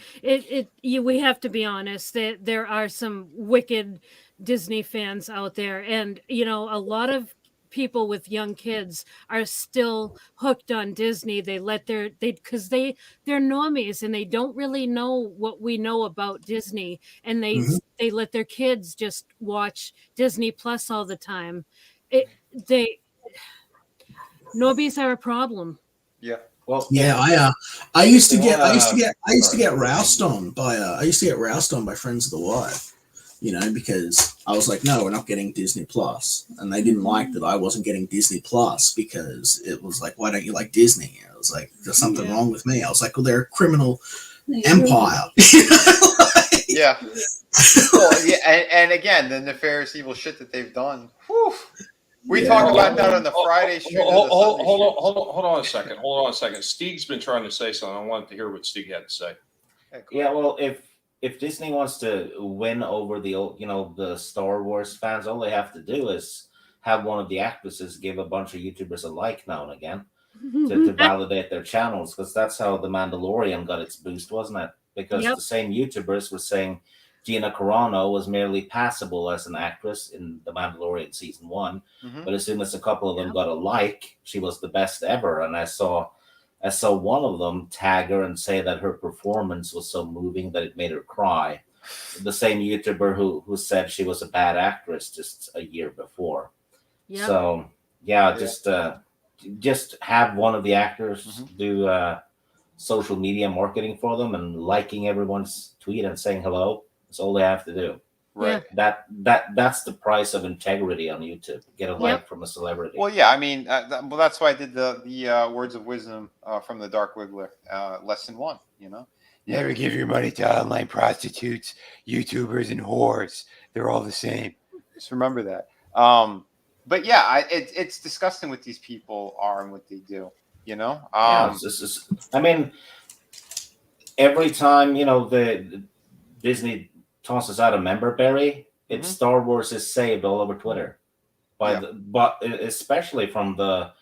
We have to be honest. There are some wicked Disney fans out there, and a lot of people with young kids are still hooked on Disney. They let because they're normies and they don't really know what we know about Disney, and they let their kids just watch Disney Plus all the time. Normies are a problem. Yeah. Well, yeah, I used to get roused on by friends of the wife. Because I was like, no, we're not getting Disney Plus. And they didn't like that I wasn't getting Disney Plus because it was like, why don't you like Disney? I was like, there's something wrong with me. I was like, well, they're a criminal empire. Yeah. Well, yeah. And again, the nefarious evil shit that they've done. Whew. We talked about that on the Friday stream. Hold on a second. Hold on a second. Steve's been trying to say something. I wanted to hear what Steve had to say. Yeah, well, if Disney wants to win over the old, the Star Wars fans, all they have to do is have one of the actresses give a bunch of YouTubers a like now and again to validate their channels, because that's how The Mandalorian got its boost, wasn't it? Because the same YouTubers were saying Gina Carano was merely passable as an actress in The Mandalorian season 1, but as soon as a couple of them got a like, she was the best ever. And I saw one of them tag her and say that her performance was so moving that it made her cry. The same YouTuber who said she was a bad actress just a year before. Yep. So just have one of the actors do social media marketing for them and liking everyone's tweet and saying hello. That's all they have to do. Right. That's the price of integrity on YouTube. Get a like from a celebrity. Well, yeah. I mean, that's why I did the words of wisdom from the Dark Wiggler, lesson 1. Never give your money to online prostitutes, YouTubers, and whores. They're all the same. Just remember that. But yeah, it's disgusting what these people are and what they do. I mean, every time the Disney tosses out a member berry, it's Star Wars is saved all over Twitter, but especially from the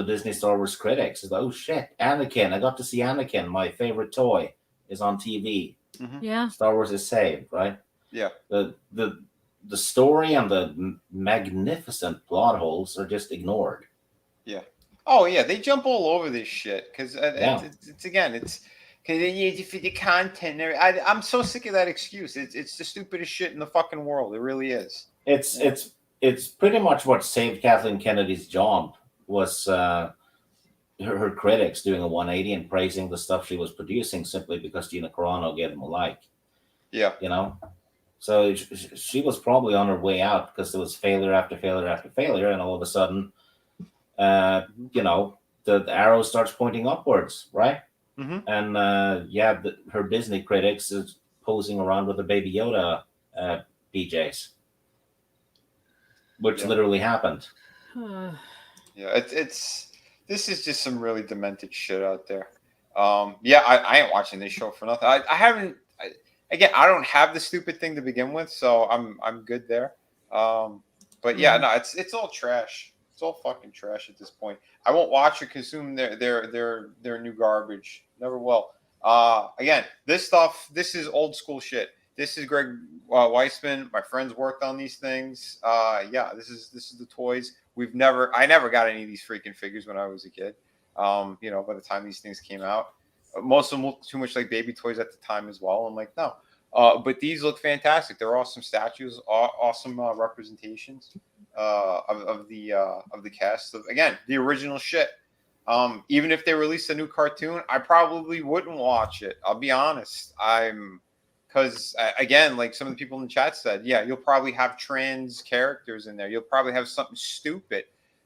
Disney Star Wars critics. It's like, oh shit, Anakin! I got to see Anakin. My favorite toy is on TV. Yeah, Star Wars is saved, right? Yeah. The story and the magnificent plot holes are just ignored. Yeah. Oh yeah, they jump all over this shit because it's because they need it for the content. I'm so sick of that excuse. It's the stupidest shit in the fucking world. It really is. It's pretty much what saved Kathleen Kennedy's job was her critics doing a 180 and praising the stuff she was producing simply because Gina Carano gave them a like. Yeah. So she was probably on her way out because there was failure after failure after failure, and all of a sudden, the arrow starts pointing upwards, right? And her Disney critics is posing around with a Baby Yoda PJs, which literally happened. Yeah, this is just some really demented shit out there. I ain't watching this show for nothing. I haven't. Again, I don't have the stupid thing to begin with, so I'm good there. But yeah, no, it's all trash. It's all fucking trash at this point. I won't watch or consume their new garbage. Never will. Again, this is old school shit. This is Greg Weissman. My friends worked on these things. This is the toys. I never got any of these freaking figures when I was a kid. By the time these things came out. Most of them look too much like baby toys at the time as well. I'm like, no. But these look fantastic. They're awesome statues, awesome representations of the cast. Again, the original shit. Even if they released a new cartoon, I probably wouldn't watch it. I'll be honest. Because again, like some of the people in the chat said, you'll probably have trans characters in there. You'll probably have something stupid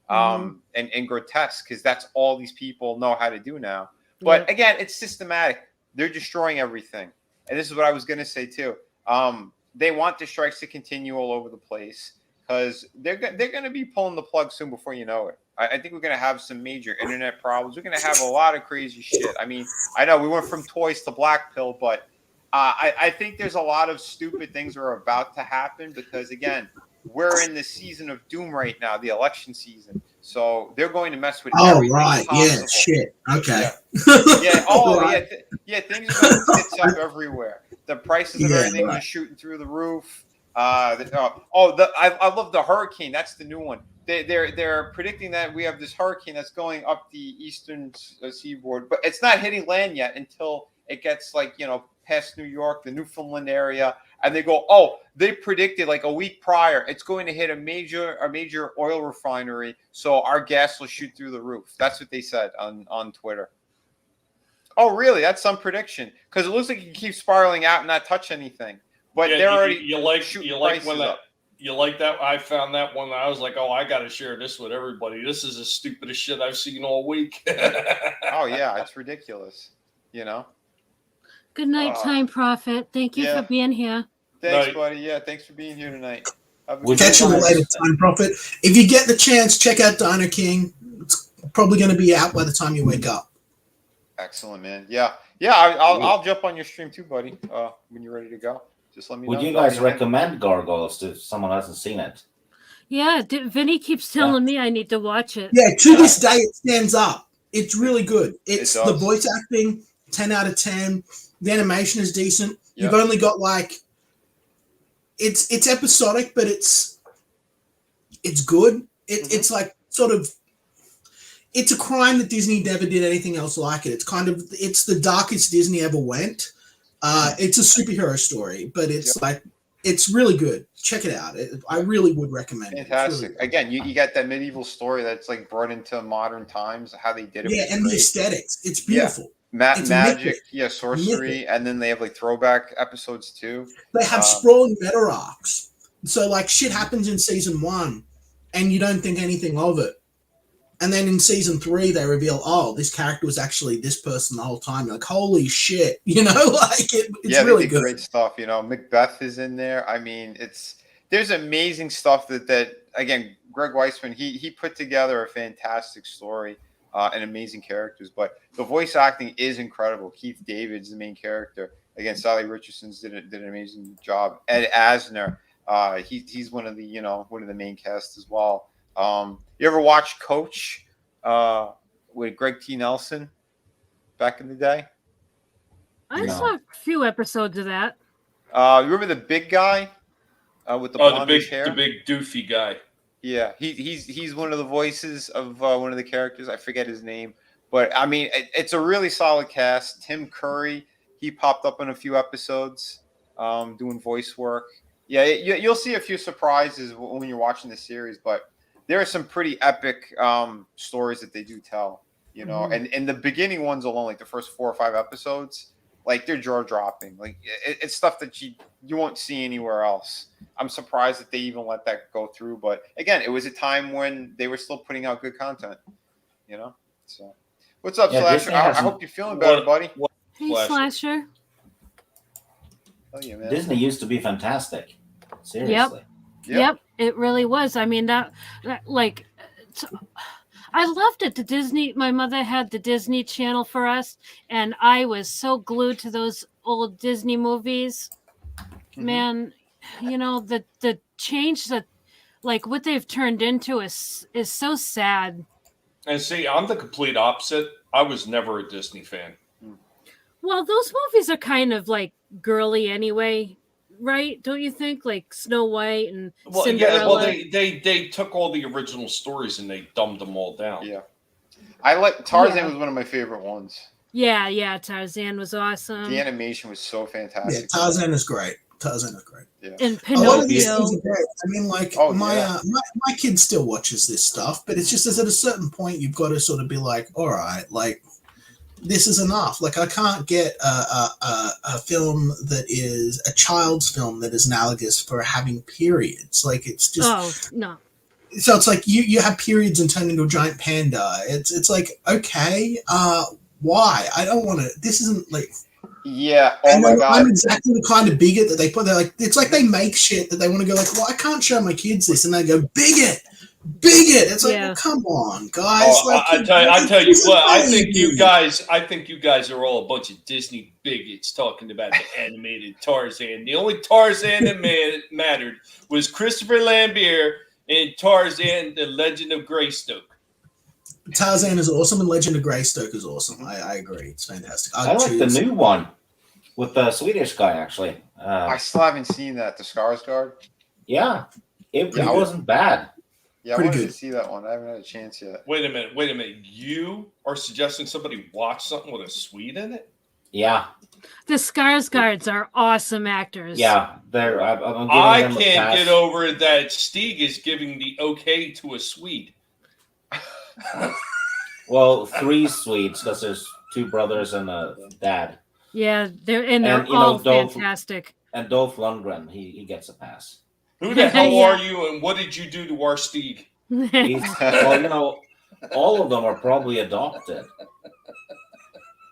and grotesque because that's all these people know how to do now. But again, it's systematic. They're destroying everything. And this is what I was going to say too. They want the strikes to continue all over the place because they're going to be pulling the plug soon before you know it. I think we're going to have some major internet problems. We're going to have a lot of crazy shit. I mean, I know we went from toys to black pill, but I think there's a lot of stupid things that are about to happen because, again, we're in the season of doom right now, the election season. So they're going to mess with everything possible. Yeah, shit. Okay. Things are going to tits up everywhere. The prices of everything are shooting through the roof. I love the hurricane. That's the new one. They're predicting that we have this hurricane that's going up the eastern seaboard, but it's not hitting land yet until it gets past New York, the Newfoundland area, and they predicted like a week prior it's going to hit a major oil refinery, so our gas will shoot through the roof. That's what they said on Twitter. Oh, really? That's some prediction because it looks like it keeps spiraling out and not touch anything. But they're already you like when that. You like that? I found that one. I was like, oh, I got to share this with everybody. This is the stupidest shit I've seen all week. Oh yeah, it's ridiculous. Good night, Time Prophet. Thank you for being here. Thanks, buddy. Yeah, thanks for being here tonight. We'll catch you later, Time Prophet. If you get the chance, check out Dino King. It's probably going to be out by the time you wake up. Excellent, man. Yeah, Yeah, I'll jump on your stream too, buddy. When you're ready to go, just let me know. Would you guys recommend Gargoyles to someone who hasn't seen it? Yeah, Vinny keeps telling me I need to watch it. Yeah, to this day it stands up. It's really good. It's the voice acting, 10 out of 10. The animation is decent. Yep. You've only got like it's episodic, but it's good. It's like sort of it's a crime that Disney never did anything else like it. It's the darkest Disney ever went. It's a superhero story, but it's like it's really good. Check it out. I really would recommend it. Fantastic. Really Again, you got that medieval story that's like brought into modern times. How they did it. Yeah, and the aesthetics. It's beautiful. It's magic, sorcery, and then they have like throwback episodes too. They have sprawling meta arcs. So like shit happens in season 1, and you don't think anything of it. And then in season 3, they reveal, oh, this character was actually this person the whole time. You're like, holy shit, it's really good. Great stuff. Macbeth is in there. I mean, there's amazing stuff that again, Greg Weisman, he put together a fantastic story and amazing characters. But the voice acting is incredible. Keith David's the main character. Again, Sally Richardson's did an amazing job. Ed Asner, he's one of the main cast as well. You ever watch Coach with Greg T. Nelson back in the day? I saw a few episodes of that. You remember the big guy with the blondish hair? The big doofy guy. Yeah, he's one of the voices of one of the characters. I forget his name, but I mean, it's a really solid cast. Tim Curry, he popped up in a few episodes, doing voice work. Yeah, you'll see a few surprises when you're watching the series, but there are some pretty epic stories that they do tell, and the beginning ones alone, like the first 4 or 5 episodes, like they're jaw dropping. Like it's stuff that you won't see anywhere else. I'm surprised that they even let that go through. But again, it was a time when they were still putting out good content, So what's up, Slasher? I hope you're feeling better, buddy. Hey, Slasher. Oh yeah, man. Disney used to be fantastic. Seriously. Yep, it really was. I mean, that I loved it. My mother had the Disney Channel for us, and I was so glued to those old Disney movies. Mm-hmm. Man, the change that, like, what they've turned into is so sad. And see, I'm the complete opposite. I was never a Disney fan. Well, those movies are kind of like girly anyway. Right? Don't you think? Like Snow White and Cinderella. Yeah, well, they took all the original stories and they dumbed them all down. Yeah. I like Tarzan was one of my favorite ones. Yeah, Tarzan was awesome. The animation was so fantastic. Yeah, Tarzan is great. Yeah. And Pinocchio. A lot of these things are great. I mean, like my kid still watches this stuff, but it's just at a certain point you've got to sort of be like, all right, like this is enough. Like I can't get a film that is a child's film that is analogous for having periods. Like it's just no. So it's like you have periods and turn into a giant panda. It's like okay, why? I don't want to. This isn't like. Yeah. Oh my God. I'm exactly the kind of bigot that they put. They're like, it's like they make shit that they want to go like, well, I can't show my kids this, and they go bigot. It's like, well, come on, guys. I tell you what. I think you guys are all a bunch of Disney bigots talking about the animated Tarzan. The only Tarzan that mattered was Christopher Lambert in Tarzan: The Legend of Greystoke. Tarzan is awesome, and Legend of Greystoke is awesome. I agree. It's fantastic. I like the new one with the Swedish guy, actually. I still haven't seen that, the Skarsgård. Yeah, it wasn't bad. Yeah, I wanted to see that one. I haven't had a chance yet. Wait a minute. You are suggesting somebody watch something with a Swede in it? Yeah. The Skarsgårds are awesome actors. Yeah, I can't get over that Stieg is giving the okay to a Swede. Well, 3 Swedes because there's 2 brothers and a dad. Yeah, they're all fantastic. And Dolph Lundgren, he gets a pass. Who the hell are you, and what did you do to our Stieg? All of them are probably adopted.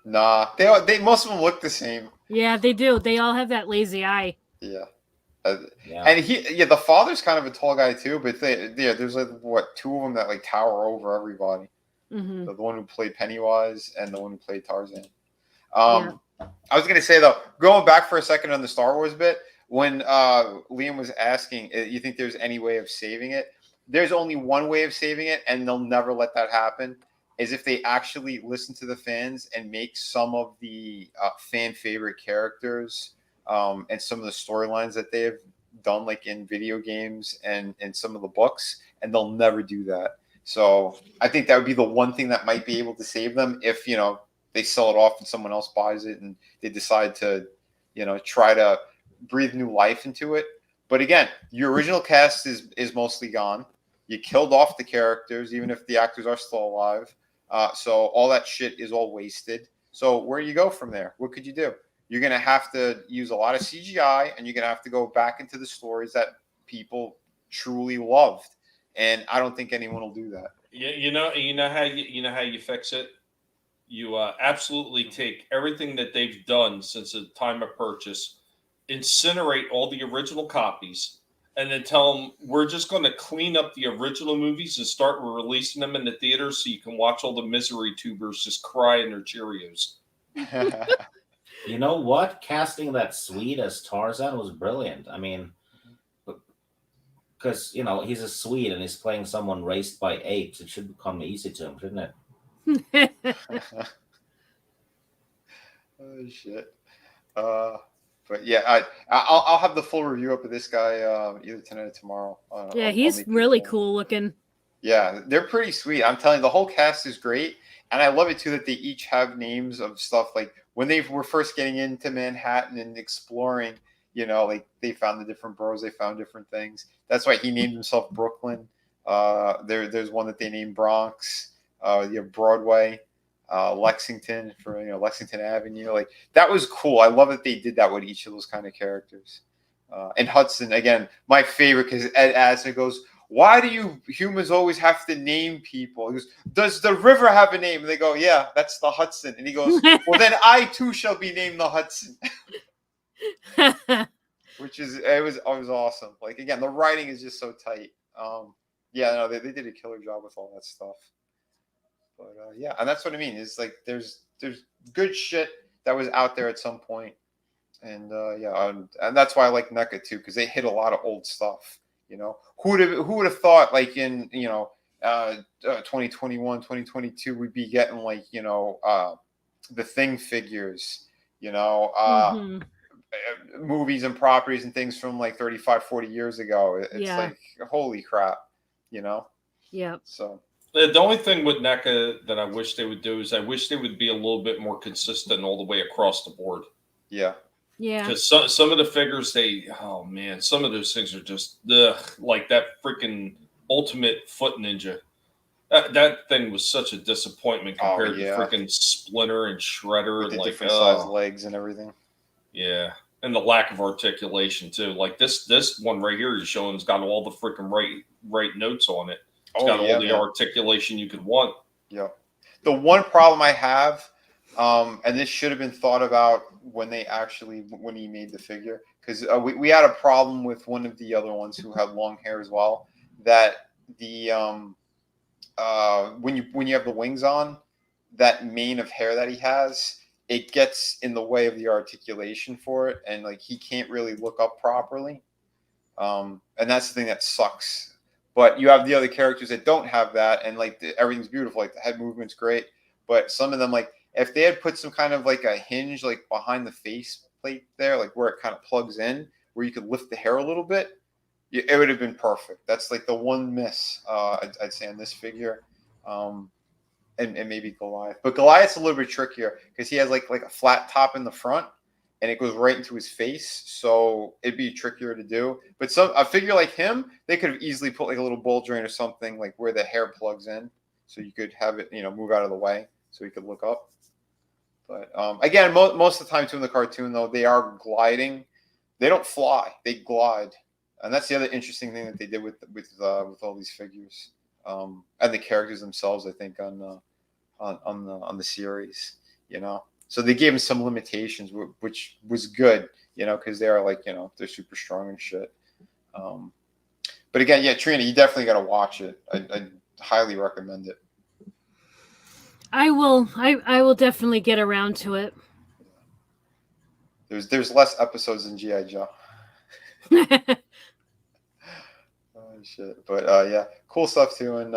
Nah, they most of them look the same. Yeah, they do. They all have that lazy eye. Yeah. And the father's kind of a tall guy too, but there's like 2 of them that like tower over everybody. Mm-hmm. The one who played Pennywise and the one who played Tarzan. I was going to say, though, going back for a second on the Star Wars bit, when Liam was asking, you think there's any way of saving it? There's only one way of saving it, and they'll never let that happen, is if they actually listen to the fans and make some of the fan favorite characters and some of the storylines that they have done, like in video games and some of the books, and they'll never do that. So I think that would be the one thing that might be able to save them if, they sell it off and someone else buys it and they decide to, try to breathe new life into it. But again, your original cast is mostly gone. You killed off the characters, even if the actors are still alive. So all that shit is all wasted. So where do you go from there? What could you do? You're going to have to use a lot of CGI, and you're going to have to go back into the stories that people truly loved. And I don't think anyone will do that. Yeah, you know how you fix it. You absolutely take everything that they've done since the time of purchase, incinerate all the original copies, and then tell them we're just going to clean up the original movies and start releasing them in the theaters so you can watch all the misery tubers just cry in their Cheerios. You know what? Casting that Swede as Tarzan was brilliant. I mean, because, he's a Swede and he's playing someone raised by apes. It should come easy to him, shouldn't it? Oh, shit. But yeah, I'll have the full review up of this guy either tonight or tomorrow. He's really cool looking. Yeah, they're pretty sweet. I'm telling you, the whole cast is great. And I love it, too, that they each have names of stuff. Like, when they were first getting into Manhattan and exploring, like, they found the different boroughs. They found different things. That's why he named himself Brooklyn. There's one that they named Bronx. You have Broadway. Lexington for Lexington Avenue, like that was cool. I love that they did that with each of those kind of characters. And Hudson, again, my favorite, because Ed Asner goes, "Why do you humans always have to name people?" He goes, "Does the river have a name?" And they go, "Yeah, that's the Hudson." And he goes, "Well, then I too shall be named the Hudson." Which it was awesome. Like, again, the writing is just so tight. They did a killer job with all that stuff. But and that's what I mean. Is like there's good shit that was out there at some point, and and that's why I like NECA too, because they hit a lot of old stuff. Who would have thought, like, in 2021, 2022, we'd be getting like the Thing figures, movies and properties and things from like 35, 40 years ago. It's like, holy crap, Yeah. So. The only thing with NECA that I wish they would do is I wish they would be a little bit more consistent all the way across the board. Yeah. Yeah. Because some of the figures, some of those things are just like that freaking Ultimate Foot Ninja. That thing was such a disappointment compared to freaking Splinter and Shredder. With and the different size legs and everything. Yeah. And the lack of articulation too. Like this one right here you're showing has got all the freaking right notes on it. It's got all the articulation you could want. Yeah. The one problem I have, and this should have been thought about when he made the figure, because we had a problem with one of the other ones who had long hair as well, that the when you have the wings on, that mane of hair that he has, it gets in the way of the articulation for it, and like he can't really look up properly. And that's the thing that sucks. But you have the other characters that don't have that, and like everything's beautiful. Like the head movement's great, but some of them, like if they had put some kind of like a hinge like behind the face plate there, like where it kind of plugs in, where you could lift the hair a little bit, it would have been perfect. That's like the one miss I'd say on this figure, and maybe Goliath. But Goliath's a little bit trickier because he has like a flat top in the front, and it goes right into his face, so it'd be trickier to do. But a figure like him, they could have easily put like a little ball joint or something like where the hair plugs in, so you could have it, move out of the way, so you could look up. But again, most of the time too in the cartoon though, they are gliding. They don't fly; they glide, and that's the other interesting thing that they did with all these figures, and the characters themselves. I think on the series, So they gave him some limitations, which was good, because they are like, they're super strong and shit. But again, Trina, you definitely got to watch it. I highly recommend it. I will definitely get around to it. There's less episodes than G.I. Joe. Oh shit! But yeah, cool stuff too, and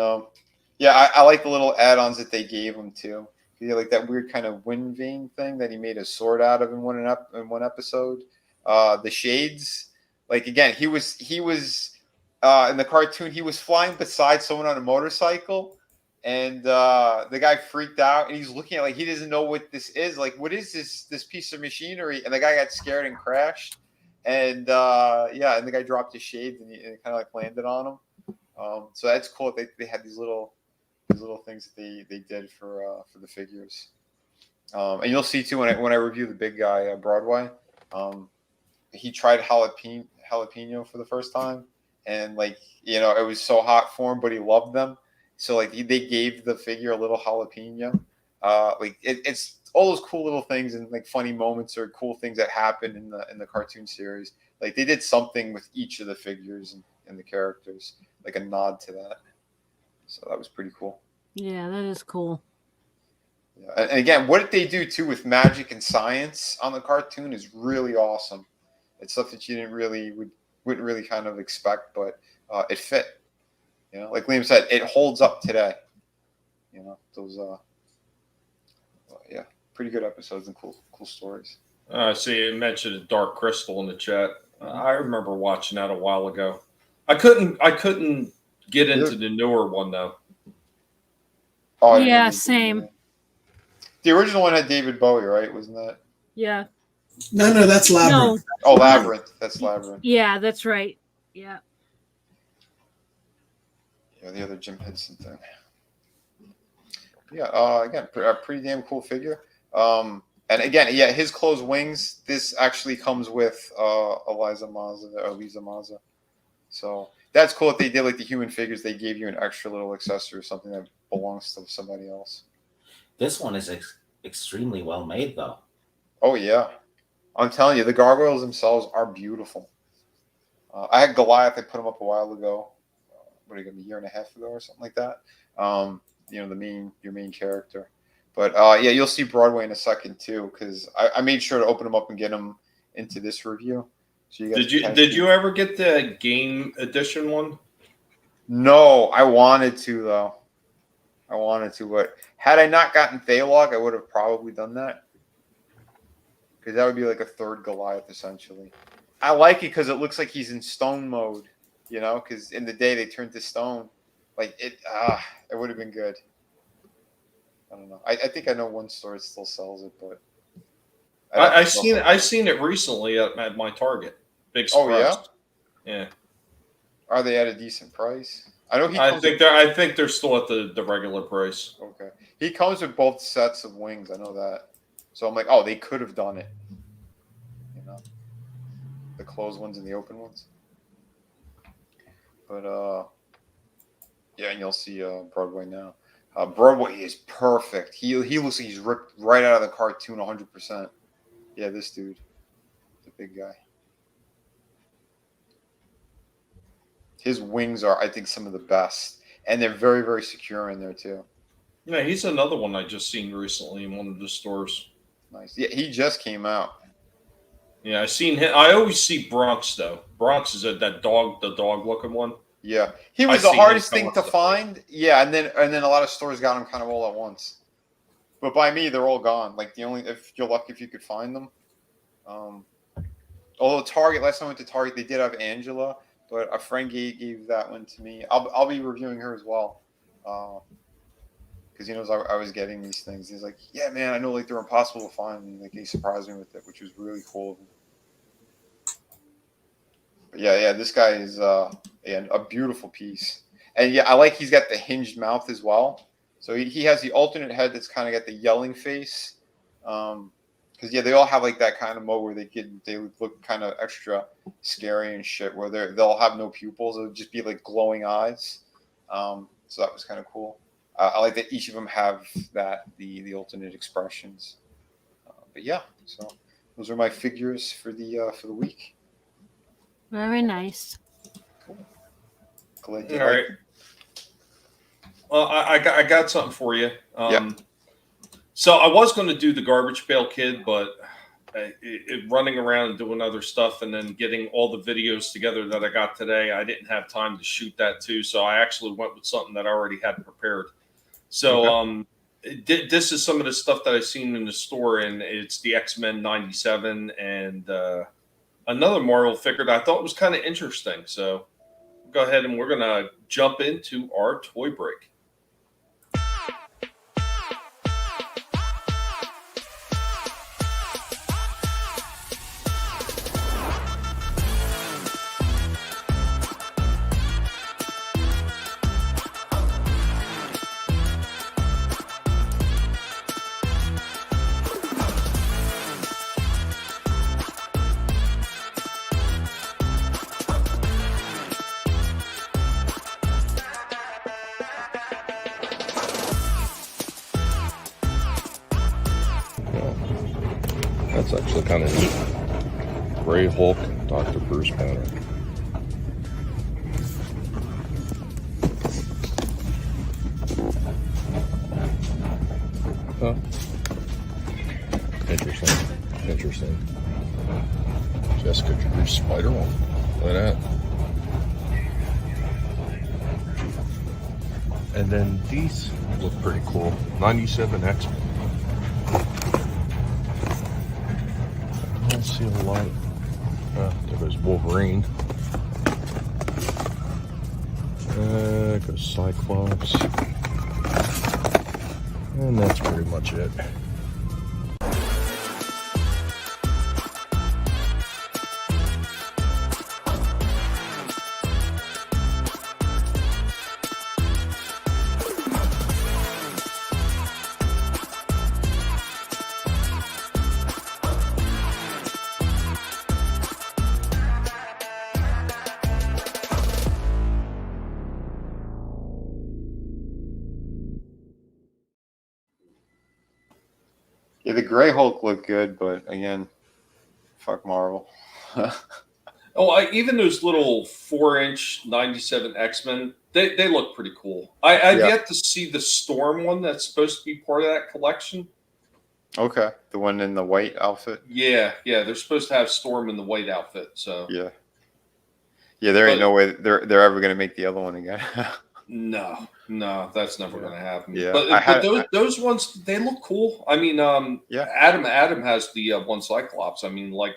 yeah, I like the little add-ons that they gave him too. Like that weird kind of wind vane thing that he made a sword out of in one episode. The shades, like again, he was in the cartoon, he was flying beside someone on a motorcycle, and the guy freaked out, and he's looking at like he doesn't know what this is. Like, what is this piece of machinery? And the guy got scared and crashed. And yeah, and the guy dropped his shades, and it kind of like landed on him. So that's cool. They had these little things that they did for the figures. And you'll see too when I review the big guy Broadway. He tried jalapeno for the first time, and like it was so hot for him, but he loved them. So like they gave the figure a little jalapeno. Like it's all those cool little things and like funny moments or cool things that happen in the cartoon series. Like they did something with each of the figures and the characters, like a nod to that. So that was pretty cool. Yeah, that is cool. Yeah. And again, what they do too with magic and science on the cartoon is really awesome. It's stuff that you wouldn't really kind of expect, but it fit. Like Liam said, it holds up today. Those yeah, pretty good episodes and cool stories. See, you mentioned Dark Crystal in the chat. I remember watching that a while ago. I couldn't get into the newer one though. Oh yeah, same. The original one had David Bowie, right? Wasn't that? Yeah. No, that's Labyrinth. No. Oh, Labyrinth. That's Labyrinth. Yeah, that's right. Yeah. Yeah, the other Jim Henson thing. Yeah. Again, a pretty damn cool figure. And again, yeah, his closed wings. This actually comes with Lisa Mazza. So that's cool that they did like the human figures. They gave you an extra little accessory or something that belongs to somebody else. This one is extremely well made, though. Oh yeah, I'm telling you, the gargoyles themselves are beautiful. I had Goliath. I put him up a while ago. What, a year and a half ago or something like that. Your main character. But yeah, you'll see Broadway in a second too, because I made sure to open them up and get them into this review. So you guys did you ever get the game edition one? No, I wanted to though. But had I not gotten Thalog, I would have probably done that. Because that would be like a third Goliath essentially. I like it because it looks like he's in stone mode, because in the day they turned to stone. Like it would have been good. I don't know. I think I know one store that still sells it, but I've seen it recently at my Target. Big Express. Oh yeah? Yeah. Are they at a decent price? I think they're still at the regular price. Okay. He comes with both sets of wings. I know that. So I'm like, oh, they could have done it. The closed ones and the open ones. But yeah, and you'll see Broadway now. Broadway is perfect. He looks like he's ripped right out of the cartoon 100%. Yeah, this dude. The big guy. His wings are, I think, some of the best. And they're very, very secure in there, too. Yeah, he's another one I just seen recently in one of the stores. Nice. Yeah, he just came out. Yeah, I seen him. I always see Bronx, though. Bronx is the dog-looking one. Yeah. He was the hardest thing to find. Yeah, and then a lot of stores got him kind of all at once. But by me, they're all gone. Like, if you're lucky if you could find them. Although Target, last time I went to Target, they did have Angela. But a friend gave that one to me. I'll be reviewing her as well, because he knows I was getting these things. He's like, "Yeah, man, I know like they're impossible to find." And like he surprised me with it, which was really cool of him. But yeah, this guy is a beautiful piece, and yeah, I like he's got the hinged mouth as well. So he has the alternate head that's kind of got the yelling face. Because yeah, they all have like that kind of mode where they look kind of extra scary and shit. Where they'll have no pupils; it'll just be like glowing eyes. So that was kind of cool. I like that each of them have the alternate expressions. But yeah, so those are my figures for the week. Very nice. Cool. Glad you all right. Well, I got something for you. Yeah. So I was going to do the Garbage Pail Kid, but running around and doing other stuff, and then getting all the videos together that I got today, I didn't have time to shoot that too. So I actually went with something that I already had prepared. So this is some of the stuff that I've seen in the store, and it's the X-Men 97 and another Marvel figure that I thought was kind of interesting. So go ahead and we're going to jump into our toy break. That's actually kind of neat. Gray Hulk, Dr. Bruce Banner. Huh. Interesting. Interesting. Jessica Drew Spider-Man. Look at that. And then these look pretty cool. 97 X-Men. I don't see a lot. There goes Wolverine. There goes Cyclops. And that's pretty much it. Yeah, the Gray Hulk looked good, but again, fuck Marvel. Even those little 4-inch 97 X-Men, they look pretty cool. I've yet to see the Storm one that's supposed to be part of that collection. Okay, the one in the white outfit. Yeah, they're supposed to have Storm in the white outfit. So yeah, there ain't no way they're ever gonna make the other one again. No, that's never going to happen. Yeah, but those ones, they look cool. I mean, Adam has the one Cyclops. I mean, like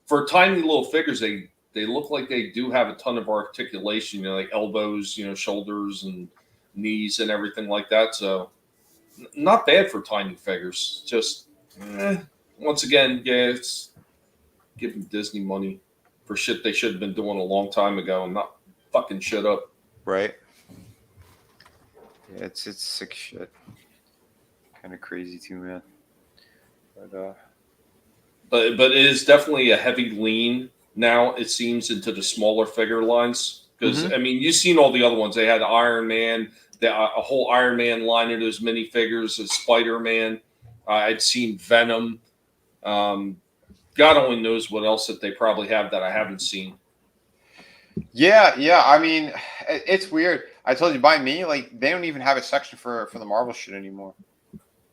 for tiny little figures, they look like they do have a ton of articulation. You know, like elbows, shoulders and knees and everything like that. So not bad for tiny figures. Just once again, it's giving Disney money for shit they should have been doing a long time ago and not fucking shit up. Right. Yeah, it's sick shit. Kind of crazy too, man. But it is definitely a heavy lean now, it seems, into the smaller figure lines. Because I mean, you've seen all the other ones. They had Iron Man, a whole Iron Man line of those minifigures, Spider-Man. I'd seen Venom. God only knows what else that they probably have that I haven't seen. Yeah. I mean, it's weird. I told you, by me, like they don't even have a section for the Marvel shit anymore.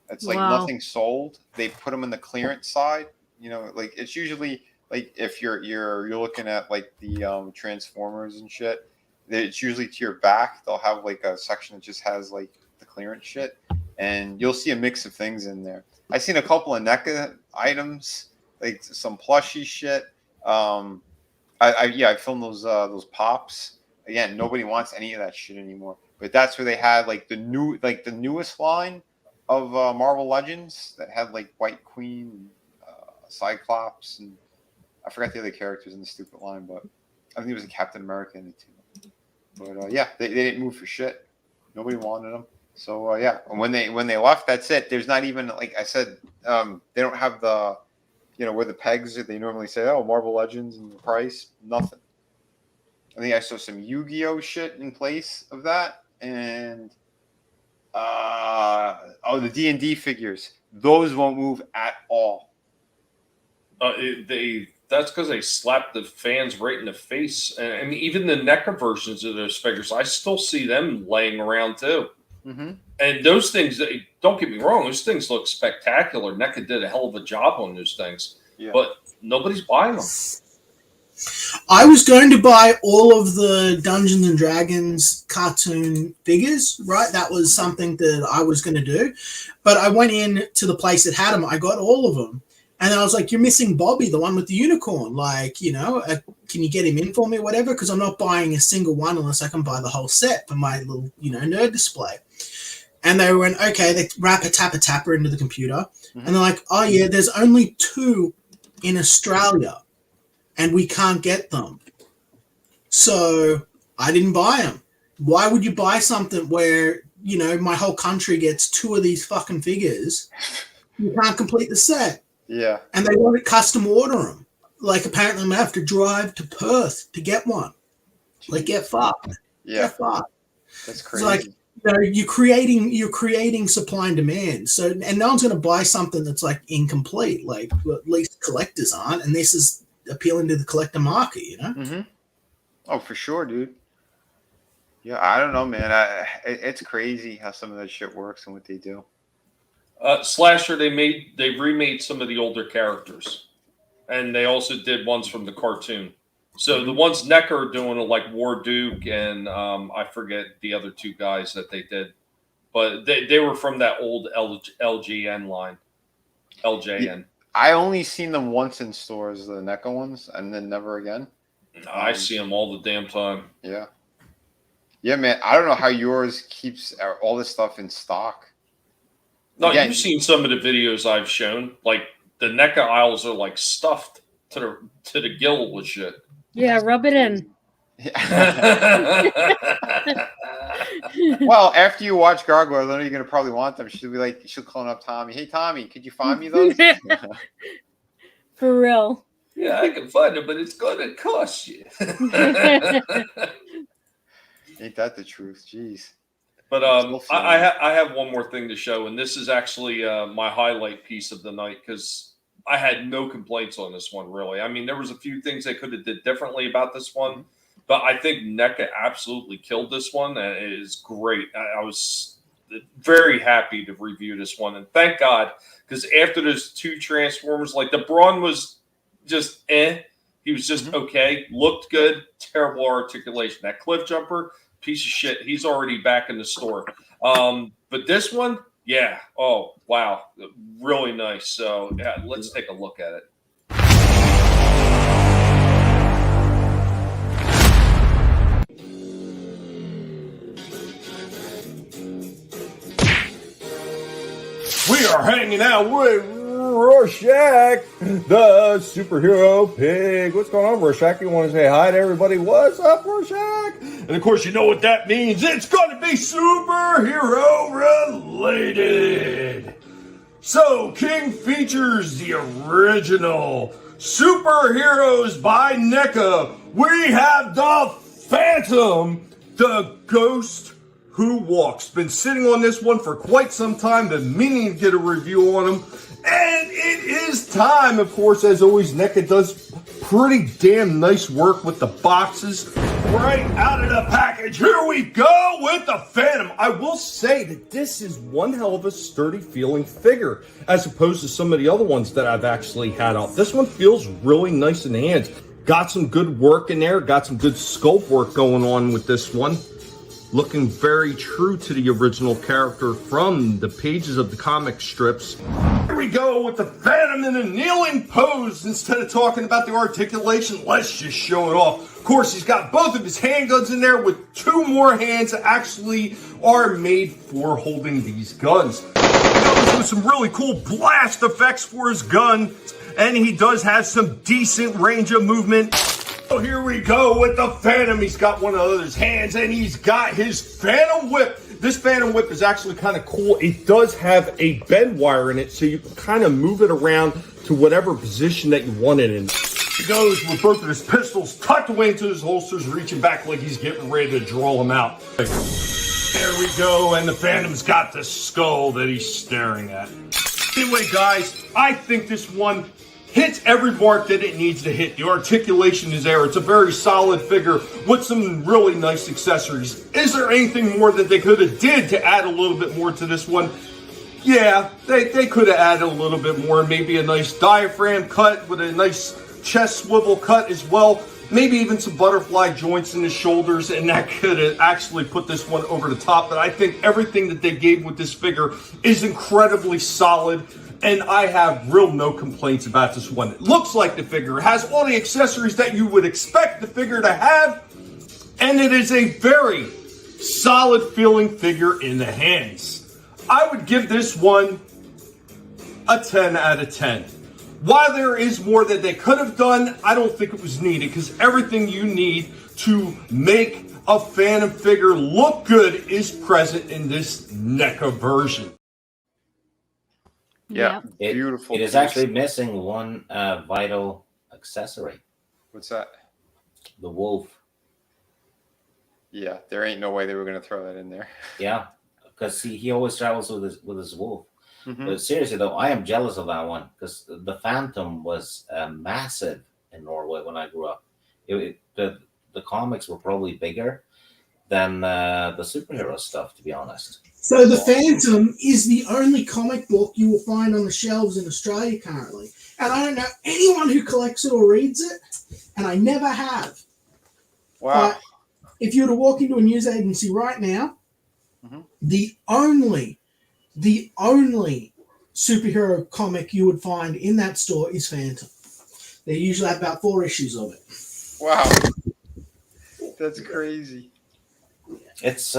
It's like nothing sold. They put them in the clearance side. Like it's usually like if you're looking at like the Transformers and shit, it's usually to your back. They'll have like a section that just has like the clearance shit, and you'll see a mix of things in there. I've seen a couple of NECA items, like some plushy shit. I filmed those pops. Again, nobody wants any of that shit anymore. But that's where they had like the newest line of Marvel Legends that had like White Queen, Cyclops, and I forgot the other characters in the stupid line, but I think it was a Captain America in it too. But they didn't move for shit. Nobody wanted them. So and when they left, that's it. There's not even, like I said, they don't have the where the pegs they normally say, oh, Marvel Legends and the price, nothing. I think I saw some Yu-Gi-Oh shit in place of that, and the D&D figures, those won't move at all. That's because they slapped the fans right in the face. And I mean, even the NECA versions of those figures, I still see them laying around too. And those things, don't get me wrong, those things look spectacular. NECA did a hell of a job on those things. but nobody's buying them. I was going to buy all of the Dungeons and Dragons cartoon figures, right? That was something that I was going to do. But I went in to the place that had them. I got all of them. And I was like, you're missing Bobby, the one with the unicorn. Like, you know, can you get him in for me or whatever? Because I'm not buying a single one unless I can buy the whole set for my little, you know, nerd display. And they went, okay, they wrap a tapper into the computer. And they're like, oh, yeah, there's only 2 in Australia. And we can't get them. So I didn't buy them. Why would you buy something where, you know, my whole country gets 2 of these fucking figures? You can't complete the set. Yeah. And they want to custom order them. Like, apparently I'm going to have to drive to Perth to get one. Like, get fucked. Yeah. Get fucked. That's crazy. It's like, you know, you're creating supply and demand. So, and no one's going to buy something that's like incomplete. Like, well, at least collectors aren't. And this is appealing to the collector market, you know? Oh, for sure, dude. Yeah, I don't know, man. It's crazy how some of that shit works and what they do. Slasher, they remade some of the older characters, and they also did ones from the cartoon. So the ones NECA are doing are like War Duke and I forget the other 2 guys that they did, but they were from that old LJN line. LJN. I only seen them once in stores, the NECA ones, and then never again. I see them all the damn time. Yeah. Yeah, man. I don't know how yours keeps all this stuff in stock. No, you've seen some of the videos I've shown. Like, the NECA aisles are like stuffed to the gill with shit. Yeah, rub it in. Well, after you watch Gargoyles, I know you're gonna probably want them. She'll be like, she'll call up Tommy. Hey, Tommy, could you find me those? For real. Yeah, I can find them, but it's gonna cost you. Ain't that the truth? Jeez. But I have one more thing to show, and this is actually my highlight piece of the night because I had no complaints on this one, really. I mean, there was a few things they could have did differently about this one, but I think NECA absolutely killed this one, and it is great. I was very happy to review this one, and thank God, because after those 2 Transformers, like the Brawn was just he was just okay, looked good, terrible articulation. That Cliff Jumper, piece of shit, he's already back in the store. But this one, yeah, oh wow, really nice. So yeah, let's take a look at it. We are hanging out with Rorschach, the superhero pig. What's going on, Rorschach? You want to say hi to everybody? What's up, Rorschach? And of course, you know what that means. It's going to be superhero related. So, King features the original superheroes by NECA. We have the Phantom, the Ghost Who Walks. Been sitting on this one for quite some time, been meaning to get a review on him. And it is time, of course, as always, NECA does pretty damn nice work with the boxes. Right out of the package, here we go with the Phantom. I will say that this is one hell of a sturdy feeling figure, as opposed to some of the other ones that I've actually had out. This one feels really nice in the hands. Got some good work in there, got some good sculpt work going on with this one. Looking very true to the original character from the pages of the comic strips. Here we go with the Phantom in a kneeling pose. Instead of talking about the articulation, let's just show it off. Of course, he's got both of his handguns in there with 2 more hands that actually are made for holding these guns. He goes with some really cool blast effects for his gun, and he does have some decent range of movement. So here we go with the Phantom. He's got one of his hands, and he's got his Phantom Whip. This Phantom Whip is actually kind of cool. It does have a bend wire in it, so you can kind of move it around to whatever position that you want it in. He goes with both of his pistols tucked away into his holsters, reaching back like he's getting ready to draw them out. There we go, and the Phantom's got the skull that he's staring at. Anyway, guys, I think this one hits every mark that it needs to hit. The articulation is there. It's a very solid figure with some really nice accessories. Is there anything more that they could have did to add a little bit more to this one? Yeah, they could have added a little bit more. Maybe a nice diaphragm cut with a nice chest swivel cut as well. Maybe even some butterfly joints in the shoulders, and that could have actually put this one over the top. But I think everything that they gave with this figure is incredibly solid, and I have no complaints about this one. It looks like the figure. It has all the accessories that you would expect the figure to have, and it is a very solid feeling figure in the hands. I would give this one a 10 out of 10. While there is more that they could have done, I don't think it was needed, because everything you need to make a Phantom figure look good is present in this NECA version. Yeah, beautiful. It is actually missing one vital accessory. What's that? The wolf. Yeah, there ain't no way they were going to throw that in there. Yeah, because he always travels with his wolf. Mm-hmm. But seriously though, I am jealous of that one, because the Phantom was massive in Norway when I grew up. The comics were probably bigger than the superhero stuff, to be honest. So the Phantom is the only comic book you will find on the shelves in Australia currently. And I don't know anyone who collects it or reads it, and I never have. Wow. But if you were to walk into a news agency right now, the only superhero comic you would find in that store is Phantom. They usually have about 4 issues of it. Wow. That's crazy. It's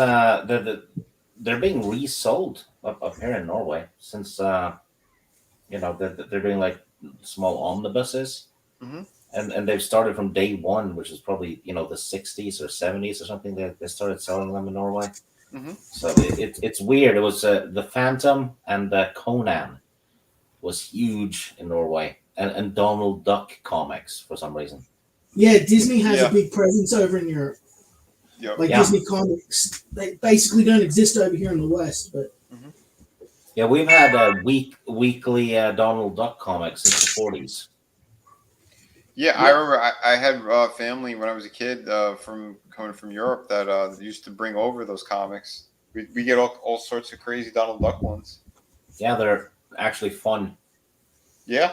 they're being resold up here in Norway, since they're doing like small omnibuses, and they've started from day one, which is probably the 60s or 70s or something. They started selling them in Norway. So it's weird. It was the Phantom and Conan was huge in Norway, and Donald Duck comics for some reason. Yeah, Disney has a big presence over in Europe. Disney comics, they basically don't exist over here in the West. But yeah, we've had weekly Donald Duck comics since the 40s. Yeah, I remember I had family when I was a kid coming from Europe that used to bring over those comics. We get all sorts of crazy Donald Duck ones. Yeah, they're actually fun. Yeah.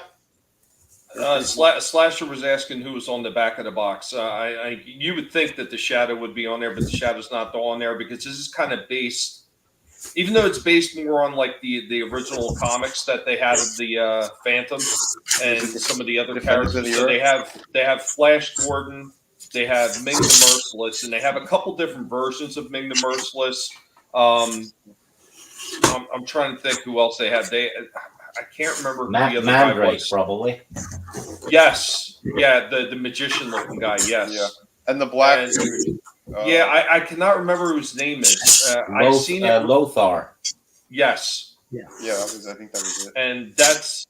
Slasher was asking who was on the back of the box. You would think that the Shadow would be on there, but the Shadow's not on there, because this is kind of based, even though it's based more on like the original comics that they had of the Phantom and some of the other characters. So they have Flash Gordon, they have Ming the Merciless, and they have a couple different versions of Ming the Merciless. I'm trying to think who else they had. I can't remember who the other guy was. Probably. Yes. Yeah, the magician looking guy, yes. Yeah. And the black dude. I cannot remember who his name is. I've seen it. Lothar. Yes. Yeah. Yeah, I think that was it. And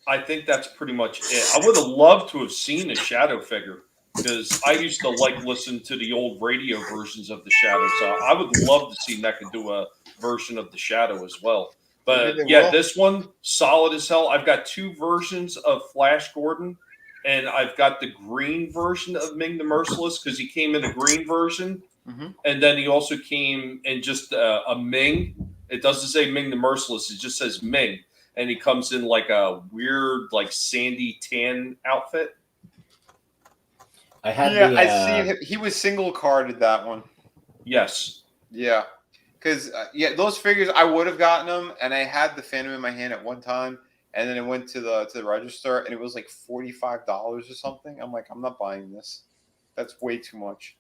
I think that's pretty much it. I would have loved to have seen a Shadow figure, because I used to listen to the old radio versions of the Shadow. So I would love to see NECA do a version of the Shadow as well. But yeah, this one, solid as hell. I've got 2 versions of Flash Gordon, and I've got the green version of Ming the Merciless, because he came in a green version. And then he also came in just a Ming. It doesn't say Ming the Merciless. It just says Ming. And he comes in like a weird, like sandy tan outfit. I see him. He was single carded that one. Yes. Yeah. Because, those figures, I would have gotten them, and I had the Phantom in my hand at one time, and then it went to the register, and it was like $45 or something. I'm like, I'm not buying this. That's way too much.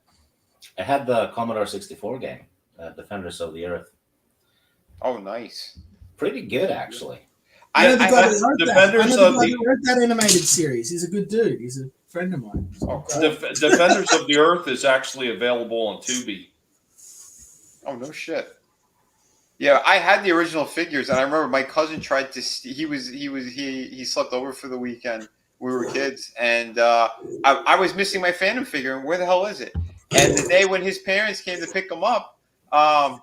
I had the Commodore 64 game, Defenders of the Earth. Oh, nice. Pretty good, actually. I wrote that animated series. He's a good dude. He's a friend of mine. Defenders of the Earth is actually available on Tubi. Oh, no shit. Yeah, I had the original figures, and I remember my cousin tried to. He slept over for the weekend. We were kids, and I was missing my Phantom figure. And where the hell is it? And the day when his parents came to pick him up, I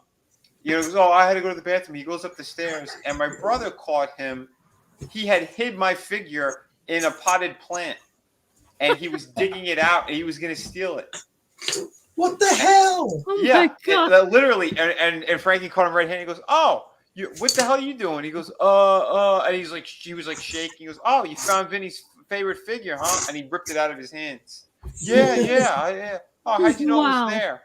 had to go to the bathroom. He goes up the stairs, and my brother caught him. He had hid my figure in a potted plant, and he was digging it out, and he was going to steal it. What the hell? Oh my God. Literally. And Frankie caught him right hand. He goes, "Oh, what the hell are you doing? He goes, and he was like shaking. He goes, oh, you found Vinny's favorite figure, huh? And he ripped it out of his hands. Yeah. Oh, how'd you know it was there?